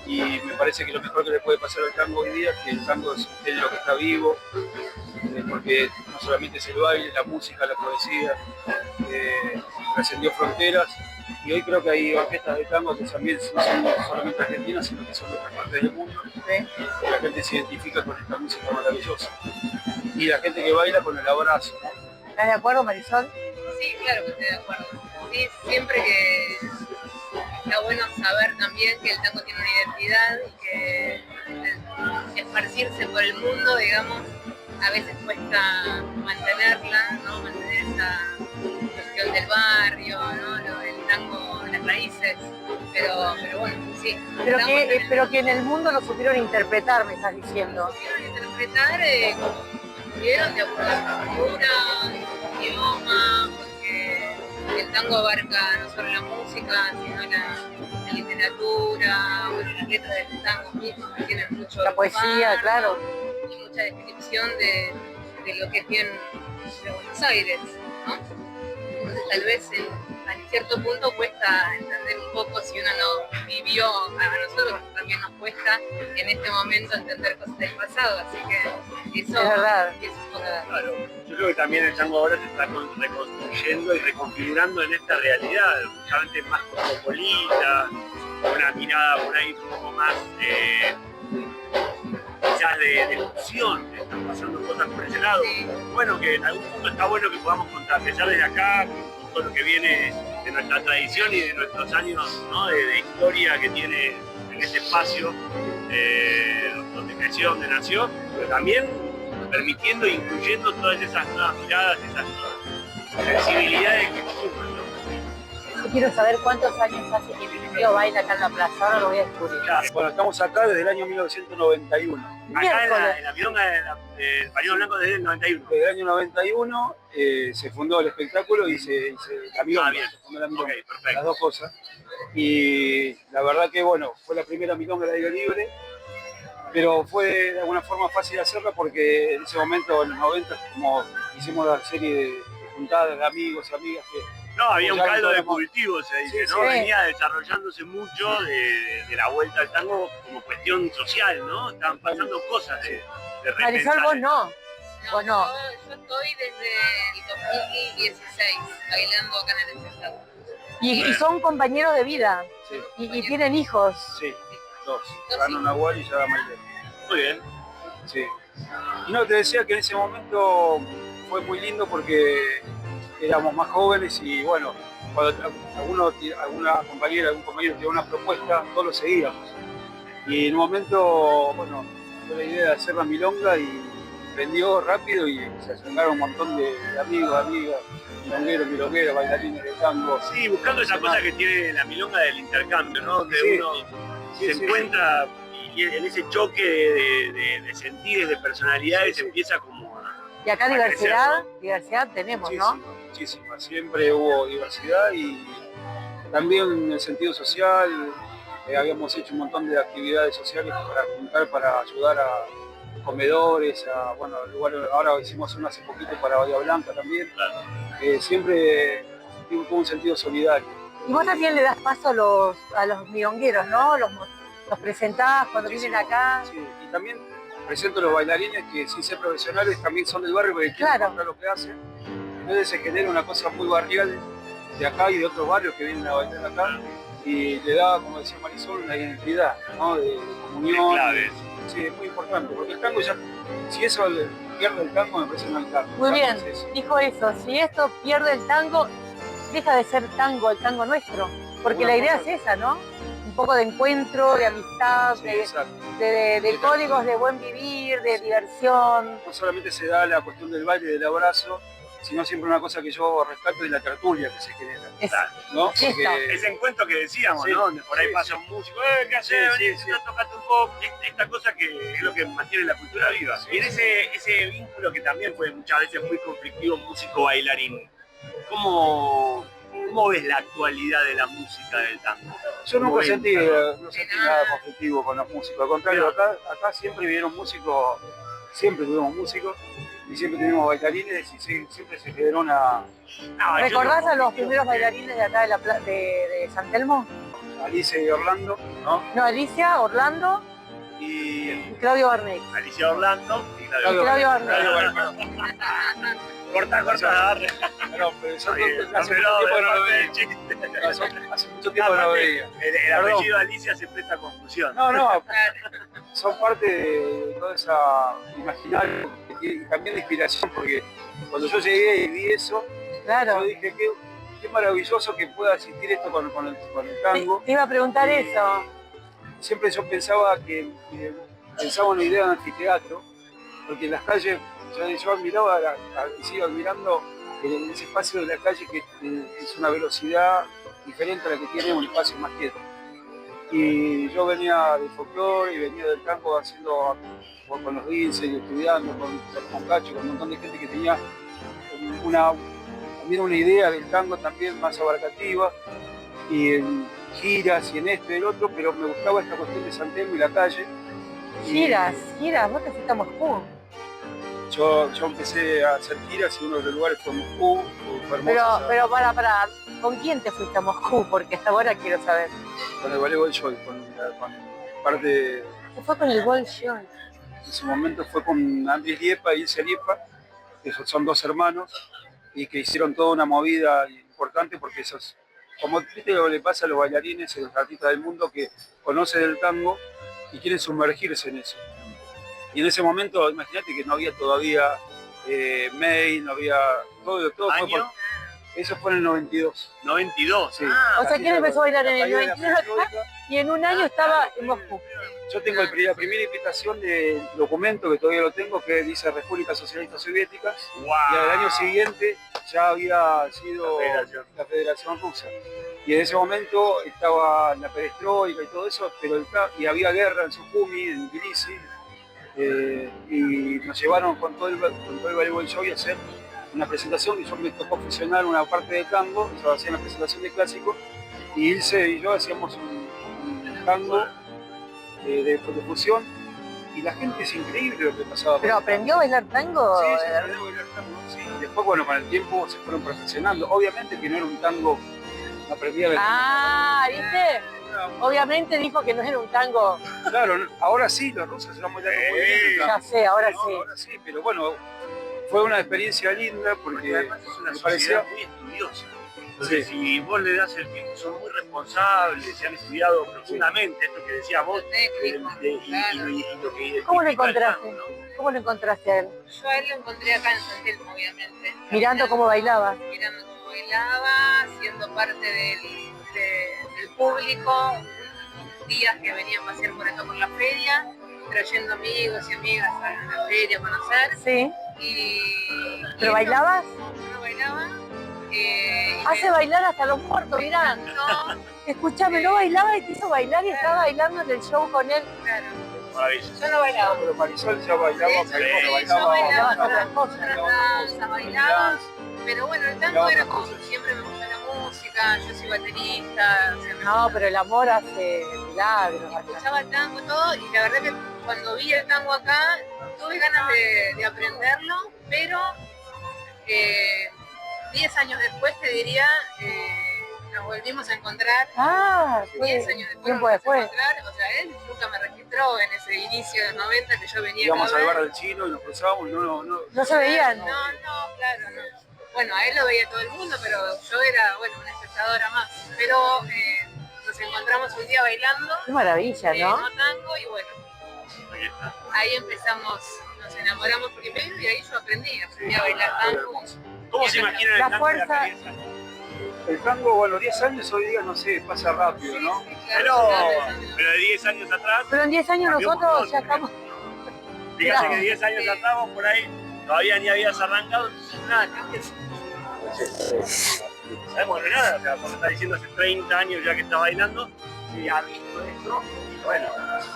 y me parece que lo mejor que le puede pasar al tango hoy día es que el tango es un género que está vivo, porque no solamente es el baile, la música, la poesía, trascendió fronteras y hoy creo que hay orquestas de tango que también no son solamente argentinas, sino que son de otras partes del mundo. Y la gente se identifica con esta música maravillosa y la gente que baila con el abrazo, ¿no? ¿Estás de acuerdo, Marisol? Sí, claro que estoy de acuerdo. Sí, siempre que está bueno saber también que el tango tiene una identidad y que esparcirse por el mundo, digamos, a veces cuesta mantenerla, ¿no? Mantener esa cuestión del barrio, ¿no? Lo del tango, las raíces, pero bueno, sí. Pero que en el mundo lo supieron interpretar, me estás diciendo. Supieron interpretar como pudieron de acuerdo a su cultura, su idioma, porque el tango abarca no solo la música, sino la literatura, bueno, las letras del tango mismo que tienen mucho La poesía, lugar, claro. y mucha descripción de lo que es bien de Buenos Aires, ¿no? Entonces tal vez a cierto punto cuesta entender un poco si uno no vivió, a nosotros también nos cuesta en este momento entender cosas del pasado, así que eso Es verdad. es un poco de... Claro, yo creo que también el tango ahora se está reconstruyendo y reconfigurando en esta realidad, justamente más cosmopolita, una mirada por ahí un poco más quizás de fusión, están pasando cosas por ese lado. Sí. Bueno, que en algún punto está bueno que podamos contemplar desde acá todo lo que viene de nuestra tradición y de nuestros años, ¿no? de historia que tiene en este espacio donde creció, donde nació, pero también permitiendo e incluyendo todas esas nuevas miradas, esas nuevas sensibilidades que suman, ¿no? Yo quiero saber cuántos años hace que el indio baila acá en la plaza, ahora lo voy a descubrir. Bueno, estamos acá desde el año 1991. Acá en la milonga del Pañuelo Blanco desde el 91. Desde el año 91 se fundó el espectáculo y la milonga. Ah, bien. Se fundó la milonga, Ok, perfecto. las dos cosas. Y la verdad que bueno, fue la primera milonga al aire libre, pero fue de alguna forma fácil hacerla porque en ese momento, en los 90, como hicimos la serie de juntadas de amigos y amigas que No, había un Ya caldo de podemos- cultivo, se dice, Sí, ¿no? sí. Venía desarrollándose mucho de la vuelta al tango como cuestión social, ¿no? Estaban pasando cosas de Marisol, repensar vos el- no. Vos no. Yo estoy desde el 2016 bailando acá en el espectáculo. Y son compañeros de vida. Sí, Y tienen hijos. sí, dos. Gano Nahual y ya Maile. Muy bien. Sí. Y no, te decía que en ese momento fue muy lindo porque éramos más jóvenes y bueno, cuando alguna compañera, algún compañero tenía una propuesta, todos lo seguíamos. Y en un momento, bueno, fue la idea de hacer la milonga y prendió rápido y se acercaron un montón de amigos, amigas, milongueros, bailarines de tango. Sí, buscando esa cosa que tiene la milonga del intercambio, ¿no? Donde Sí. uno Sí, se sí, encuentra y en ese choque de sentires, de personalidades, Sí, sí. empieza como a... Y acá a diversidad, crecer, diversidad tenemos, ¿no? Muchísima. Siempre hubo diversidad y también en el sentido social habíamos hecho un montón de actividades sociales para juntar, para ayudar a comedores, a bueno, lugares. Ahora hicimos una hace poquito para Bahía Blanca también. Siempre tuvo un sentido solidario. Y vos también le das paso a los milongueros, ¿no? Los presentás cuando vienen acá. Sí, y también presento a los bailarines que sin ser profesionales también son del barrio porque quieren Claro. mostrar lo que hacen. Entonces se genera una cosa muy barrial de acá y de otros barrios que vienen a bailar acá y le da, como decía Marisol, una identidad, ¿no? de comunión. claves. Sí, es muy importante, porque el tango ya, si eso pierde el tango, me parece no el tango. Muy El bien, tango es eso. dijo eso. Si esto pierde el tango, deja de ser tango, el tango nuestro. Porque Una la idea cosa- es esa, ¿no? Un poco de encuentro, de amistad, Sí, exacto. de códigos de buen vivir, de diversión. No solamente se da la cuestión del baile, del abrazo, sino siempre una cosa que yo rescato es la tertulia que se genera, Es- ¿no? Sí, está. Ese encuentro que decíamos, Sí, ¿no? Donde por ahí sí, pasa un músico, ¿qué haces? Sí, Vení, sí, sí. tocate un poco. Esta cosa que es lo que mantiene la cultura viva. Sí, Y en sí. ese vínculo que también fue muchas veces muy conflictivo músico-bailarín, ¿cómo ves la actualidad de la música del tango? Yo ¿Cómo nunca ven? sentí nada conflictivo con los músicos, al contrario, acá siempre vivieron músicos, siempre tuvimos músicos y siempre tuvimos bailarines y siempre se generó una No, yo ¿Recordás no- a los primeros bailarines de acá de San Telmo? Alicia y Orlando, ¿no? No, Alicia, Orlando Y y Claudio Barnet. Alicia Orlando y Claudio. Claudio Barnet. Claudio Barnet. Corta, No, pero yo Bien, hace pero mucho tiempo que no lo de veía. chiste. Hace mucho tiempo que no lo veía. El apellido de Alicia se presta a confusión. No, son parte de toda esa imaginario y también de inspiración, porque cuando yo llegué y vi eso, Claro. yo dije, qué maravilloso que pueda existir esto con el tango. Te iba a preguntar eso. Siempre yo pensaba pensaba una idea de anfiteatro, porque en las calles, yo admiraba, y sigo admirando en ese espacio de la calle que es una velocidad diferente a la que tiene un espacio más quieto. Y yo venía del folclore y venía del tango haciendo con los Rince y estudiando con Cacho, con un montón de gente que tenía también una idea del tango también más abarcativa y en giras y en esto y el otro, pero me gustaba esta cuestión de San Telmo y la calle. Y Giras, vos te fuiste a Moscú. yo empecé a hacer giras y uno de los lugares fue Moscú, fue hermoso, Pero para, ¿con quién te fuiste a Moscú? Porque hasta ahora quiero saber. con el Ballet Bolshoi, con parte. Se fue con el Bolshoi. En su momento fue con Andrés Liepa y Ilse Liepa, que son dos hermanos, y que hicieron toda una movida importante porque esos, como viste lo que le pasa a los bailarines y los artistas del mundo que conocen el tango y quieren sumergirse en eso. Y en ese momento, imagínate que no había todavía mail, no había todo fue ¿Año? eso fue en el 92. 92. Sí. Ah, O sea, ¿quién empezó a bailar en el caída de la 92 acá? perestroika. Y en un año estaba en Moscú. Yo tengo la primera invitación del documento, que todavía lo tengo, que dice República Socialista Soviética, wow. y al año siguiente ya había sido La la Federación Rusa. Y en ese momento estaba la perestroika y todo eso, pero y había guerra en Sujumi, en Tbilisi, y nos llevaron con todo el Ballet Bolshoi a hacer una presentación, y yo me tocó fusionar una parte de tango, yo hacía una presentación de clásico, y Ilse y yo hacíamos un tango de fusión, y la gente es increíble lo que pasaba. ¿Pero aprendió a bailar tango? Sí, sí, aprendió a bailar tango, sí. Después después, bueno, con el tiempo se fueron perfeccionando. Obviamente que no era un tango, no aprendía de... ¿Viste? Obviamente dijo que no era un tango. Claro, ahora sí, los rusos se lo han muy bien. Ya sé, ahora No, sí. ahora sí, pero bueno, fue una experiencia linda porque Además es una me sociedad parecía... muy estudiosa. Entonces, si vos le das el tiempo, son muy responsables, se han estudiado profundamente esto que decías vos, y lo que ¿Cómo lo identifica el encontraste? tango, ¿no? ¿Cómo lo encontraste a él? Yo a él lo encontré acá en San Telmo, obviamente. Mirando cómo bailaba. Mirando cómo bailaba, siendo parte del público, días que venían a pasear por acá por la feria, trayendo amigos y amigas a la feria a conocer. Sí. ¿Pero él bailabas? No bailaba. Hace bailar hasta los muertos, mirá. No, Escuchame, no bailaba y te hizo bailar y estaba bailando en el show con él. claro. Maravilloso. Yo no bailaba. Pero Marisol ya bailaba, Sí, pero yo bailaba bailaba otras cosas. otras danzas, bailaba. Pero bueno, el tango era como, siempre me gusta la música, yo soy baterista. O sea, No, pero el amor hace milagros. escuchaba el tango todo y la verdad que cuando vi el tango acá tuve ganas de aprenderlo, pero 10 años después te diría, nos volvimos a encontrar. 10 años después tiempo nos después. volvimos a encontrar. O sea, él nunca me registró en ese inicio de los 90 que yo venía íbamos acá a al ver. bar del chino y nos cruzábamos, ¿No se veían? No, claro, no. Bueno, a él lo veía todo el mundo, pero yo era, bueno, una espectadora más. Pero nos encontramos un día bailando. Qué maravilla, ¿no? No tango y bueno, ahí empezamos, nos enamoramos primero y ahí yo aprendí a bailar tango. ¿Cómo se imagina el La tango de acá fuerza- 10 años? El tango, bueno, 10 años hoy día, no sé, pasa rápido, ¿no? Pero de 10 años atrás, Pero en 10 años cambió un nosotros montón, ya estamos... fíjate Claro. que 10 años atrás vos por ahí todavía ni habías arrancado, entonces nada, cambias. Sabemos de nada, o sea, vos estás diciendo hace 30 años ya que está bailando y ha visto esto, y bueno,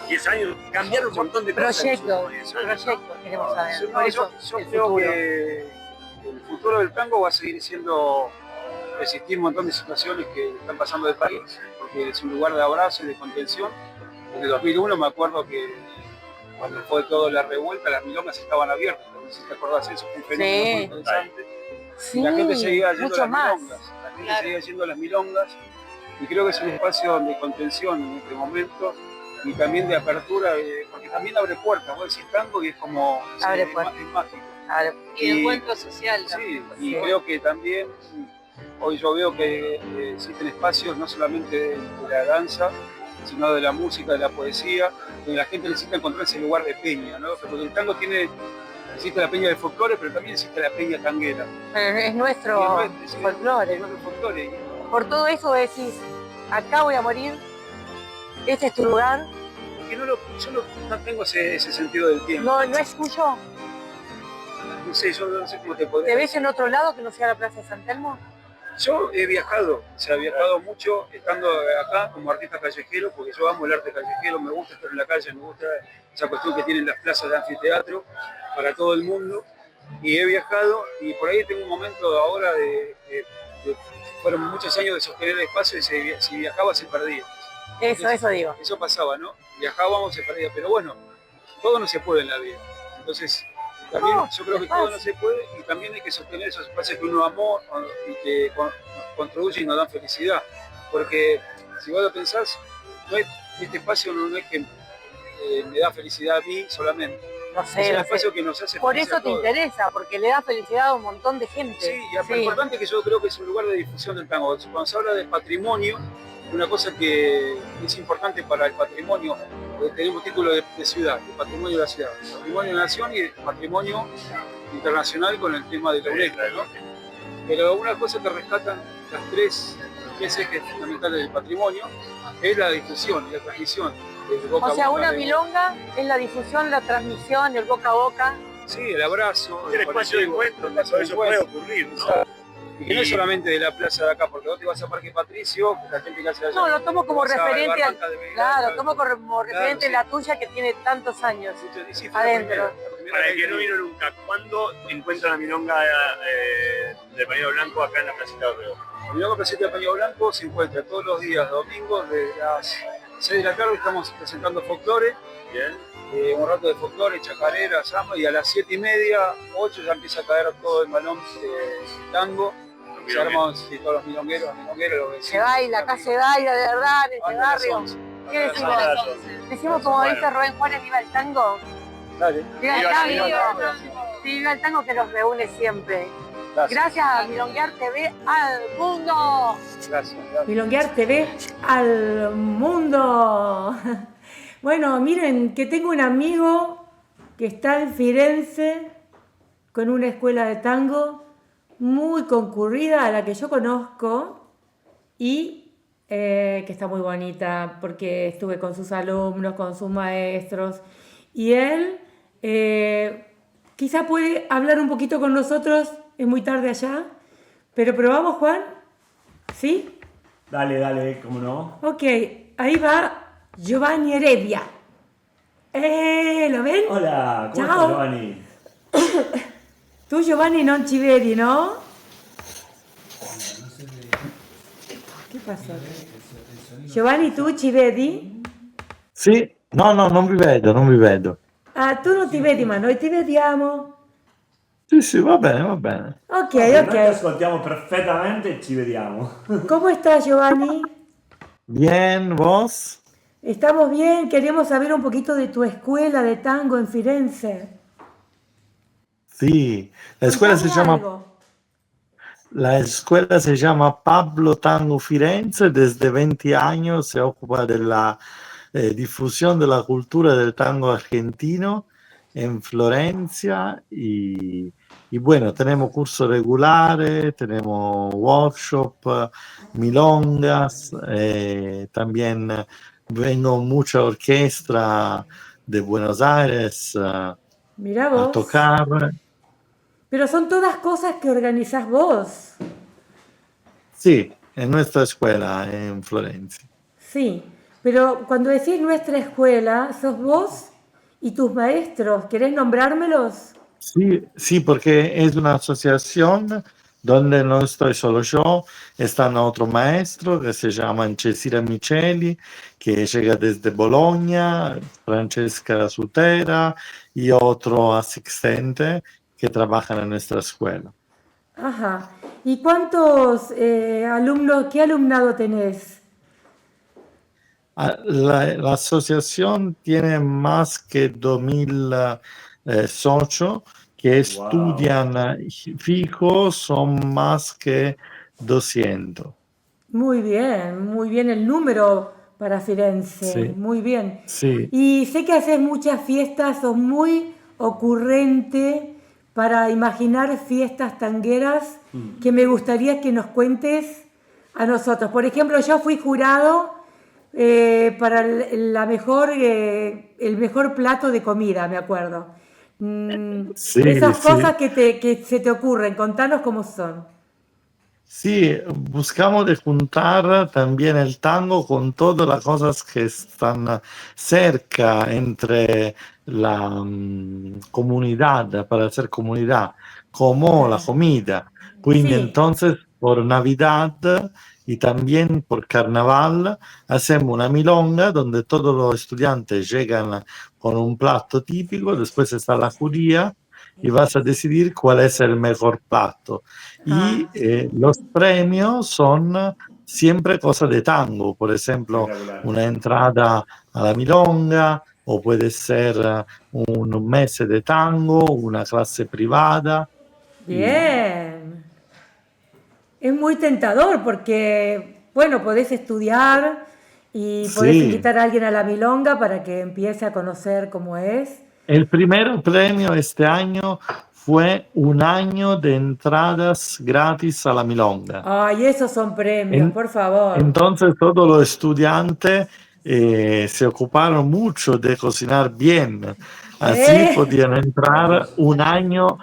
10 años cambiaron un montón de cosas. Proyecto, en esos 10 años, proyecto, queremos saber. Yo, Por eso, yo el creo futuro. que el futuro del tango va a seguir siendo resistir un montón de situaciones que están pasando del país, porque es un lugar de abrazo y de contención. Desde 2001 me acuerdo que cuando fue toda la revuelta, las milongas estaban abiertas, no sé si te acordás, eso fue un fenómeno Sí. muy interesante. Sí, La gente seguía yendo a mucho las más. milongas, la gente seguía yendo a las milongas, y creo que es un espacio de contención en este momento y también de apertura, porque también abre puertas. Vos decís tango y es como Abre es puertas. mágico. Claro. Y de encuentro social también. Sí, y creo que también hoy yo veo que existen espacios no solamente de la danza, sino de la música, de la poesía, donde la gente necesita encontrar ese lugar de peña, ¿no? Porque el tango existe la peña del folclore, pero también existe la peña tanguera. Pero es nuestro folclore. Es nuestro folclore. Por todo eso decís, acá voy a morir, este es tu lugar, Porque yo no tengo ese sentido del tiempo. no es tuyo. No sé, yo no sé cómo te ¿Te podría ves en otro lado que no sea la Plaza de San Telmo? Yo he viajado, o sea, he viajado mucho estando acá como artista callejero, porque yo amo el arte callejero, me gusta estar en la calle, me gusta esa cuestión que tienen las plazas de anfiteatro para todo el mundo. Y he viajado y por ahí tengo un momento ahora fueron muchos años de sostener el espacio y si viajaba se perdía. Eso digo. Eso pasaba, ¿no? Viajábamos, se perdía, pero bueno, todo no se puede en la vida. Entonces, también No, yo creo que es todo fácil. no se puede y también hay que sostener esos espacios que uno amó y que nos contribuyen y nos dan felicidad. Porque si vos lo pensás, este espacio no es que me da felicidad a mí solamente. No Es sé, un no espacio sé. que nos hace Por feliz eso a te todos. interesa, porque le da felicidad a un montón de gente. Sí, y importante que yo creo que es un lugar de difusión del tango. Cuando se habla de patrimonio, una cosa que es importante para el patrimonio, tenemos título de ciudad, de patrimonio de la ciudad, patrimonio de la nación y patrimonio internacional con el tema de la UNESCO, ¿no? Pero una cosa que rescatan las tres ejes fundamentales del patrimonio es la difusión y la transmisión. del boca O a sea, boca, una de- milonga es la difusión, la transmisión, el boca a boca. Sí, el abrazo. el espacio de encuentro, donde todo eso puede ocurrir, ¿no? Y que no es solamente de la plaza de acá, porque vos te vas a Parque Patricio, la gente que hace allá. No, lo tomo como Te vas a referente, Barranca de Belgrano, claro, lo tomo como referente sí. la tuya que tiene tantos años. Y sí, fue adentro. la primera Para el vez que no vino nunca, ¿cuándo encuentran la milonga del Pañuelo Blanco acá en la Placita de Orrego? El Milonga Placita de Paño Blanco se encuentra todos los días domingos de las 6 de la tarde estamos presentando folclore. Bien. Un rato de folclore, chacarera, samba, y a las 7:30, 8 ya empieza a caer todo el balón de tango. Se arman todos los milongueros, los vecinos. Se baila, acá se baila de verdad en este Hasta las barrio. 11. ¿Qué decimos? Decimos como dice Rubén Juárez, viva el tango. Dale. Viva el tango. Sí, viva el tango que nos reúne siempre. Gracias a Milonguear TV al mundo. Gracias. Milonguear TV al mundo. Bueno, miren que tengo un amigo que está en Firenze con una escuela de tango muy concurrida a la que yo conozco y que está muy bonita porque estuve con sus alumnos, con sus maestros y él quizá puede hablar un poquito con nosotros, es muy tarde allá, pero probamos, Juan, ¿sí? Dale, cómo no. Ok, ahí va Giovanni Heredia. ¿Lo ven? Hola, ¿cómo Ciao. estás, Giovanni? Tu Giovanni non ci vedi, no? Che passa? Giovanni, tu ci vedi? Sì, no, non vi vedo, non vi vedo. Ah, tu non ti vedi, ma noi ti vediamo. Sì, va bene, va bene. Ok, Noi ti ok. ascoltiamo perfettamente e ci vediamo. ¿Cómo estás, Giovanni? Bien, vos? Estamos bien, queremos saber un poquito de tu escuela de tango en Firenze. Sì, la escuela si Contame llama, algo. la escuela se llama Pablo Tango Firenze, desde 20 años se ocupa de la difusión de la cultura del tango argentino en Florencia y bueno, tenemos cursos regulares, tenemos workshop, milongas, también vengo mucha orquesta de Buenos Aires Mirá a vos. tocar. Pero son todas cosas que organizás vos. Sí, en nuestra escuela en Florencia. Sí, pero cuando decís nuestra escuela, sos vos y tus maestros. ¿Querés nombrármelos? Sí, porque es una asociación donde no estoy solo yo, están otro maestro que se llama Cecilia Micheli, que llega desde Bologna, Francesca Sutera y otro asistente que trabajan en nuestra escuela. Ajá. ¿Y cuántos alumnos, qué alumnado tenés? La asociación tiene más que 2000 socios que estudian fijo, son más que 200. Muy bien el número para Firenze, Sí, muy bien. sí. Y sé que haces muchas fiestas, sos muy ocurrente para imaginar fiestas tangueras que me gustaría que nos cuentes a nosotros. Por ejemplo, yo fui jurado para el mejor plato de comida, me acuerdo. Sí, Esas sí. cosas que se te ocurren, contanos cómo son. Sí, buscamos de juntar también el tango con todas las cosas que están cerca entre la comunidad, para hacer comunidad, como la comida. Quindi Sí. entonces por Navidad y también por Carnaval hacemos una milonga donde todos los estudiantes llegan con un plato típico, después está la judía y vas a decidir cuál es el mejor plato. Y los premios son siempre cosas de tango, por ejemplo, una entrada a la milonga o puede ser un mes de tango, una clase privada. Bien. Es muy tentador porque, bueno, podés estudiar y podés Sí. invitar a alguien a la milonga para que empiece a conocer cómo es. El primer premio este año fue un año de entradas gratis a la milonga. Ay, esos son premios, por favor. Entonces todos los estudiantes se ocuparon mucho de cocinar bien, así podían entrar un año.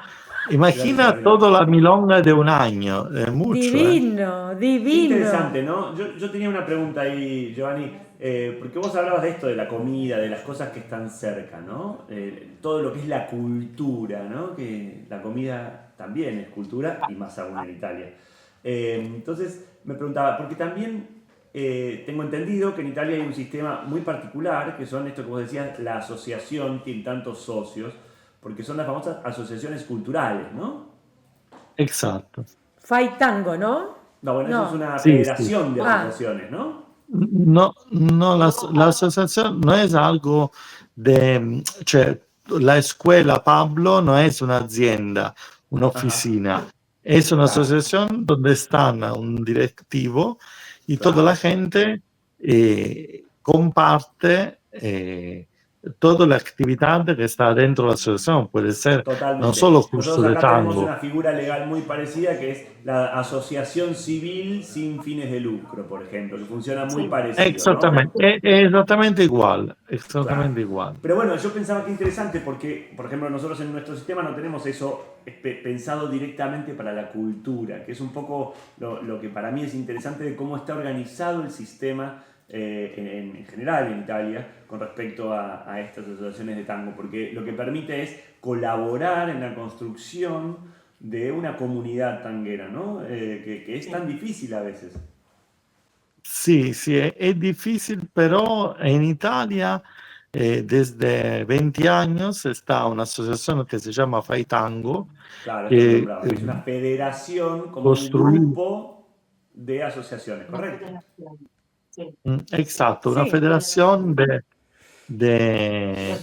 Imagina toda la milonga de un año, mucho. Divino, divino. Interesante, ¿no? Yo tenía una pregunta ahí, Giovanni, porque vos hablabas de esto, de la comida, de las cosas que están cerca, ¿no? Todo lo que es la cultura, ¿no? Que la comida también es cultura y más aún en Italia. Entonces me preguntaba, porque también tengo entendido que en Italia hay un sistema muy particular, que son esto que vos decías, la asociación tiene tantos socios, porque son las famosas asociaciones culturales, ¿no? Exacto. Fai Tango, ¿no? No, bueno, eso es una Sí, federación de Ah. asociaciones, ¿no? No, no, la asociación no es algo de, cioè, la escuela Pablo no es una azienda, un'officina, es una asociación donde están un directivo y toda la gente comparte toda la actividad que está dentro de la asociación, puede ser Totalmente. no solo curso Nosotros de acá tenemos tango. una figura legal muy parecida que es la asociación civil sin fines de lucro, por ejemplo, que funciona muy parecido. Exactamente, ¿no? è esattamente igual, exactamente igual. Pero bueno, yo pensaba que interesante porque, por ejemplo, nosotros en nuestro sistema no tenemos eso pensado directamente para la cultura, que es un poco lo que para mí es interesante de cómo está organizado el sistema en general en Italia con respecto a estas asociaciones de tango, porque lo que permite es colaborar en la construcción de una comunidad tanguera, ¿no? Que es tan difícil a veces. Sì, sì, è difficile, però in Italia desde 20 años está una asociación que se llama Fai Tango, Claro, esto lo que nombraba. Es una federación como un grupo de asociaciones, ¿correcto? Exacto, una Sí. federación de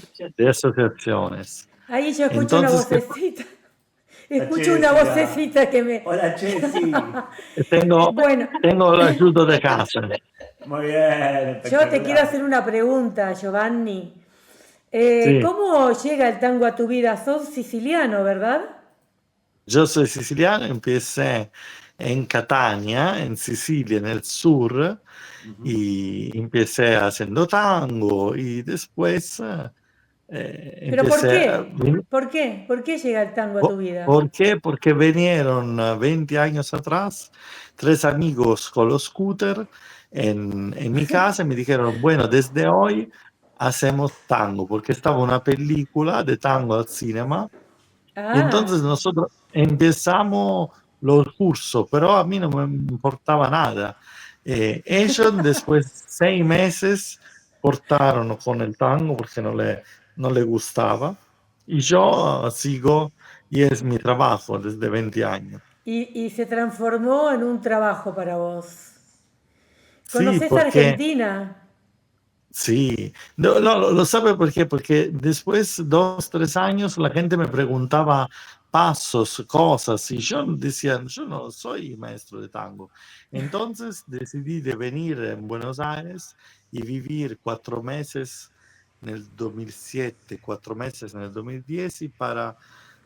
asociaciones. Ahí yo escucho Entonces, una vocecita. Escucho Jessica. una vocecita que me... Hola, Chessy. Bueno, tengo el ayudo de casa. Muy bien. yo te quiero hacer una pregunta, Giovanni. Sí. ¿Cómo llega el tango a tu vida? Sos siciliano, ¿verdad? Yo soy siciliano, empecé en Catania, en Sicilia, en el sur, y empecé haciendo tango y después ¿Pero por qué? ¿Por qué? ¿Por qué llega el tango a tu vida? ¿Por qué? Porque vinieron 20 años atrás 3 amigos con los scooter en mi casa y me dijeron, bueno, desde hoy hacemos tango, porque estaba una película de tango al cinema. Y entonces nosotros empezamos los cursos, pero a mí no me importaba nada. Ellos después 6 meses cortaron con el tango porque no le gustaba. Y yo sigo, y es mi trabajo desde 20 años. Y se transformó en un trabajo para vos. Sí, ¿Conoces Argentina? Sí, no, lo sabe por qué, porque después 2, 3 años la gente me preguntaba pasos, cosas, y yo decía, yo no soy maestro de tango. Entonces decidí de venir en Buenos Aires y vivir 4 meses en el 2007, 4 meses en el 2010 para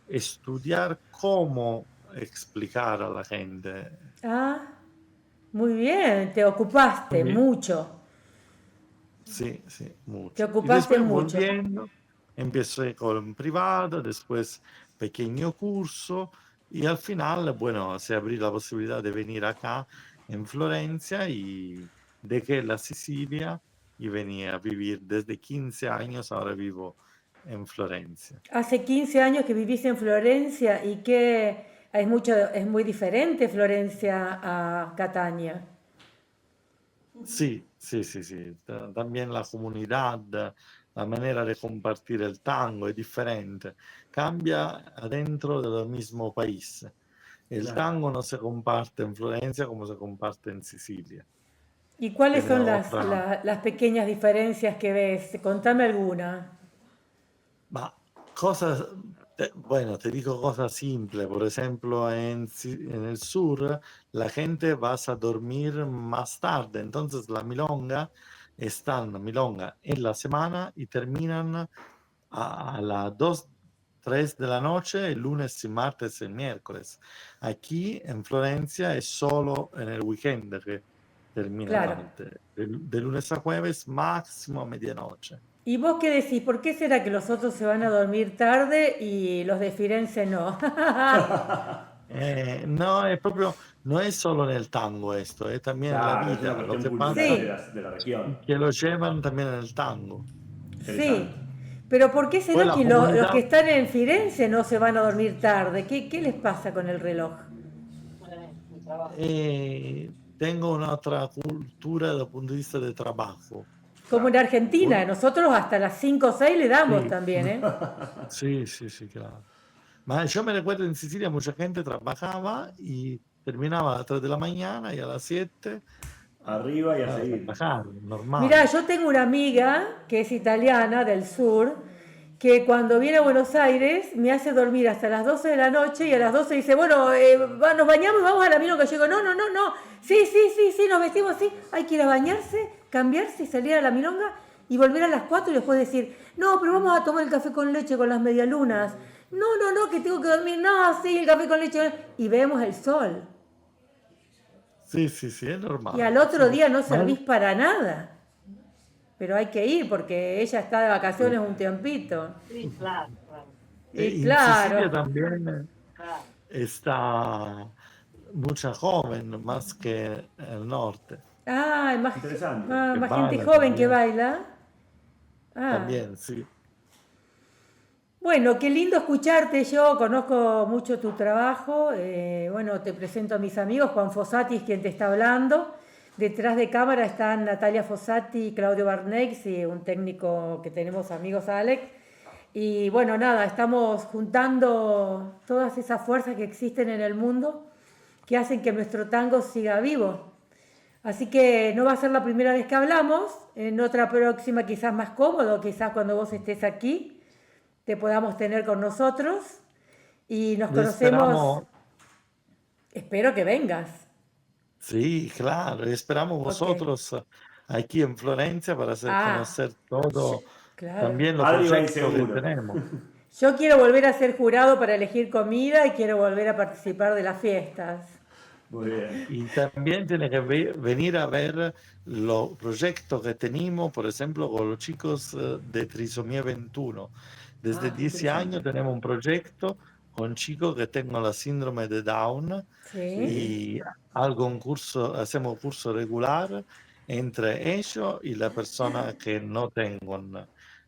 estudiar cómo explicar a la gente. Ah, muy bien, te ocupaste mucho. Sí, sí, mucho. Te ocupaste y después mucho. Volviendo, empecé con privado, después pequeño curso y al final, bueno, se abrió la posibilidad de venir acá en Florencia y dejé la Sicilia y venía a vivir desde 15 años, ahora vivo en Florencia. Hace 15 años que vivís en Florencia y que es muy diferente Florencia a Catania. Sí. También la comunidad, la manera de compartir el tango es diferente. Cambia adentro del mismo país. El tango no se comparte en Florencia como se comparte en Sicilia. ¿Y cuáles son otra... las pequeñas diferencias que ves? Contame alguna. Ma cosas, bueno, te digo cosas simples. Por ejemplo, en el sur la gente va a dormir más tarde. Entonces la milonga milonga en la semana y terminan a las 2, 3 de la noche el lunes y martes y miércoles. Aquí en Florencia es solo en el weekend que termina antes. De lunes a jueves máximo a medianoche. ¿Y vos qué decís? ¿Por qué será que los otros se van a dormir tarde y los de Firenze no? No, es proprio, no es solo en el tango esto, es también en la vida. Es Lo que cultural pasa de la región. que lo llevan también en el tango. Sí, pero ¿por qué será que los que están en Firenze no se van a dormir tarde? ¿Qué les pasa con el reloj? tengo una otra cultura desde el punto de vista del trabajo. Como en Argentina, nosotros hasta las 5 o 6 le damos Sí. también, ¿eh? Sí, claro. Ma yo me recuerdo en Sicilia mucha gente trabajaba y terminaba a las 3 de la mañana y a las 7 Arriba y a a seguir. trabajar, normal. Mirá, yo tengo una amiga que es italiana del sur, que cuando viene a Buenos Aires me hace dormir hasta las 12 de la noche y a las 12 dice, bueno, nos bañamos y vamos a la milonga. Yo digo, no, sí, nos vestimos así, hay que ir a bañarse, cambiarse y salir a la milonga y volver a las 4 y después decir, no, pero vamos a tomar el café con leche con las medialunas. No, que tengo que dormir, no, sí, el café con leche. Y vemos el sol. Sí, es normal. Y al otro día no servís para nada. Pero hay que ir porque ella está de vacaciones un tiempito. Sí, claro. Y En claro. Sicilia también está mucha joven, más que en el norte. Ah, más, Interesante. Que más gente baila joven también. que baila. Ah. También, sí. Bueno, qué lindo escucharte. Yo conozco mucho tu trabajo. Bueno, te presento a mis amigos. Juan Fossati es quien te está hablando. Detrás de cámara están Natalia Fossati y Claudio Barnex y un técnico que tenemos amigos, Alex. Y bueno, nada, estamos juntando todas esas fuerzas que existen en el mundo que hacen que nuestro tango siga vivo. Así que no va a ser la primera vez que hablamos. En otra próxima quizás más cómodo, quizás cuando vos estés aquí te podamos tener con nosotros y nos conocemos. Espero que vengas. Sí, claro, y esperamos vosotros aquí en Florencia para hacer conocer todo, claro. también los Adri va proyectos que inseguro. tenemos. Yo quiero volver a ser jurado para elegir comida y quiero volver a participar de las fiestas. Muy bien. Y también tiene que venir a ver los proyectos que tenemos, por ejemplo, con los chicos de Trisomía 21. Desde 10 años tenemos un proyecto con chicos que tienen la síndrome de Down y hacemos un curso regular entre ellos y las personas que no tienen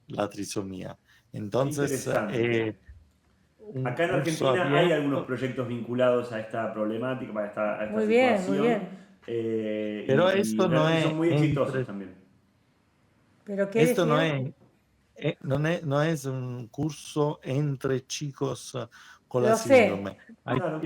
la trisomía. Entonces, acá en Argentina hay algunos proyectos vinculados a esta problemática, a esta muy situación. Bien. Pero esto no es son muy exitosos también. ¿Pero qué esto decías? no es un curso entre chicos con Lo la sé. síndrome.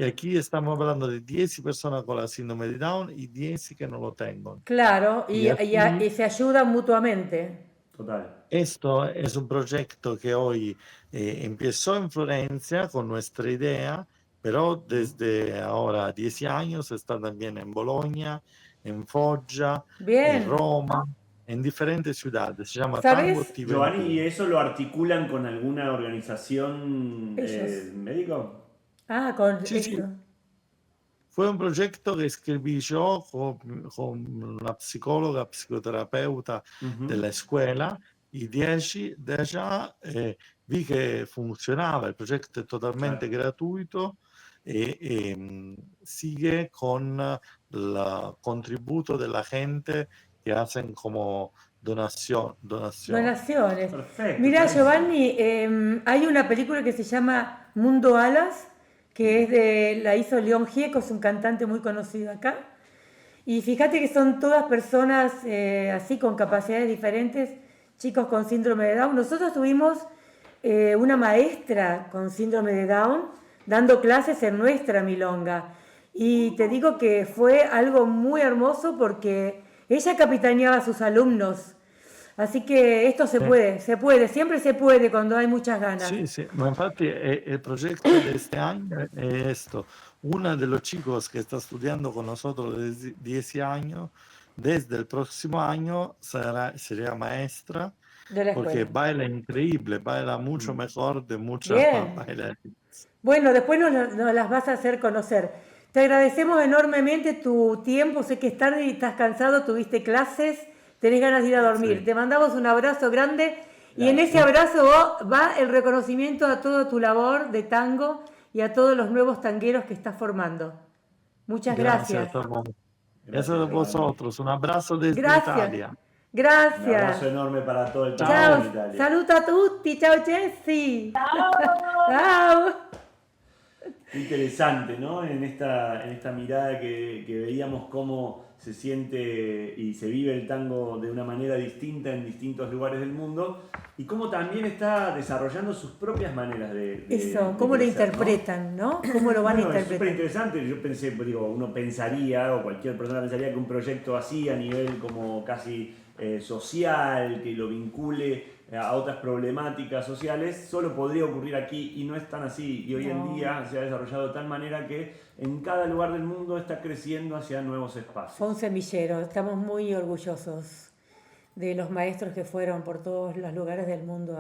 Aquí estamos hablando de 10 personas con la síndrome de Down y 10 que no lo tengan. Claro, y aquí, se ayudan mutuamente. Total. Esto es un proyecto que hoy empezó en Florencia con nuestra idea, pero desde ahora 10 años está también en Bologna, en Foggia, Bien. en Roma, en diferentes ciudades. Se llama ¿Sabes? Tango T21. Giovanni, ¿y eso lo articulan con alguna organización médico? Con Sí, eso. sí. Fue un proyecto que escribí yo con una psicóloga, psicoterapeuta de la escuela y de allá vi que funcionaba. El proyecto es totalmente gratuito y sigue con el contributo de la gente que hacen como donaciones. Perfecto. Mira, Giovanni, hay una película que se llama Mundo Alas, que la hizo León Gieco, es un cantante muy conocido acá. Y fíjate que son todas personas así con capacidades diferentes, chicos con síndrome de Down. Nosotros tuvimos una maestra con síndrome de Down dando clases en nuestra milonga. Y te digo que fue algo muy hermoso porque ella capitaneaba a sus alumnos. Así que esto se puede, siempre se puede cuando hay muchas ganas. Sí, ma infatti el proyecto de este año es esto. Uno de los chicos que está estudiando con nosotros desde 10 años, desde el próximo año sería maestra, de la porque escuela. baila increíble, baila mucho mejor de muchas bailarinas. Bueno, después nos las vas a hacer conocer. Te agradecemos enormemente tu tiempo, sé que es tarde y estás cansado, tuviste clases, tenés ganas de ir a dormir. Sí. Te mandamos un abrazo grande y en ese abrazo va el reconocimiento a toda tu labor de tango y a todos los nuevos tangueros que estás formando. Muchas gracias. Eso de vosotros, un abrazo desde Italia. Gracias. Un abrazo enorme para todo el tango Ciao, en Italia. saluto a tutti, ciao Jessy. Ciao. Ciao. interesante, ¿no? En esta mirada que veíamos cómo se siente y se vive el tango de una manera distinta en distintos lugares del mundo y cómo también está desarrollando sus propias maneras de cómo lo crecer, interpretan, ¿no? Cómo lo van a Es interpretar. súper interesante. Yo pensé, uno pensaría, o cualquier persona pensaría que un proyecto así a nivel como casi social, que lo vincule a otras problemáticas sociales, solo podría ocurrir aquí y no es tan así. Y hoy en día se ha desarrollado de tal manera que en cada lugar del mundo está creciendo hacia nuevos espacios. Fue un semillero, estamos muy orgullosos de los maestros que fueron por todos los lugares del mundo.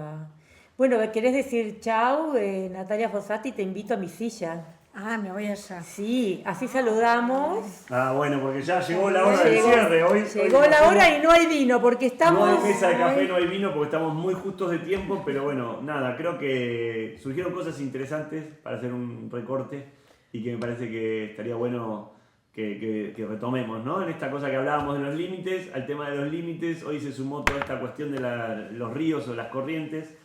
Bueno, ¿querés decir chau? Natalia Fossati, te invito a mi silla. Ah, me voy allá. Sí, así saludamos. Bueno, porque ya llegó la hora del cierre. Llegó la hora y no hay vino, porque estamos... No hay mesa de café, no hay vino, porque estamos muy justos de tiempo, pero bueno, nada, creo que surgieron cosas interesantes para hacer un recorte y que me parece que estaría bueno que retomemos, ¿no? En esta cosa que hablábamos de los límites, al tema de los límites, hoy se sumó toda esta cuestión de los ríos o las corrientes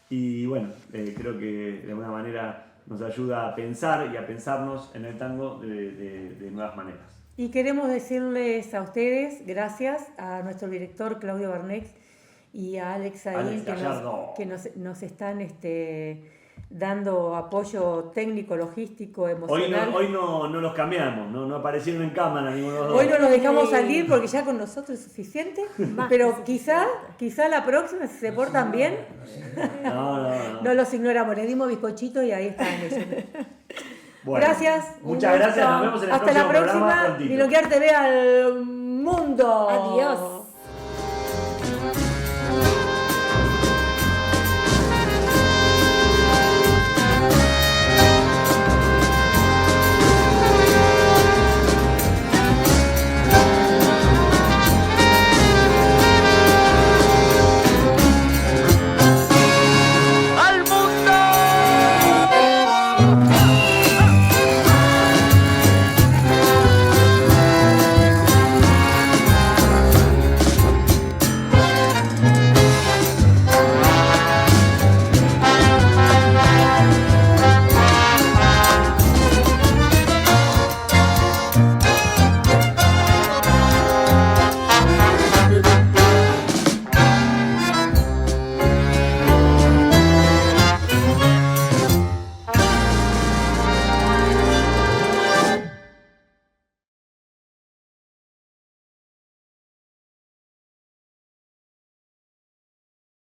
y bueno, creo que de alguna manera nos ayuda a pensar y a pensarnos en el tango de nuevas maneras. Y queremos decirles a ustedes, gracias a nuestro director Claudio Barnex y a Alex Saín, que nos están dando apoyo técnico, logístico, emocional. Hoy no los cambiamos, no aparecieron en cámara ninguno de los dos. Hoy no los dejamos salir porque ya con nosotros es suficiente, pero quizá la próxima, si se portan bien, no los ignoramos, les dimos bizcochitos y ahí están ellos. Bueno, gracias. Muchas gracias, nos vemos en el Hasta la próxima. próxima. Milonguear TV al mundo. Adiós. ¡Al mundo!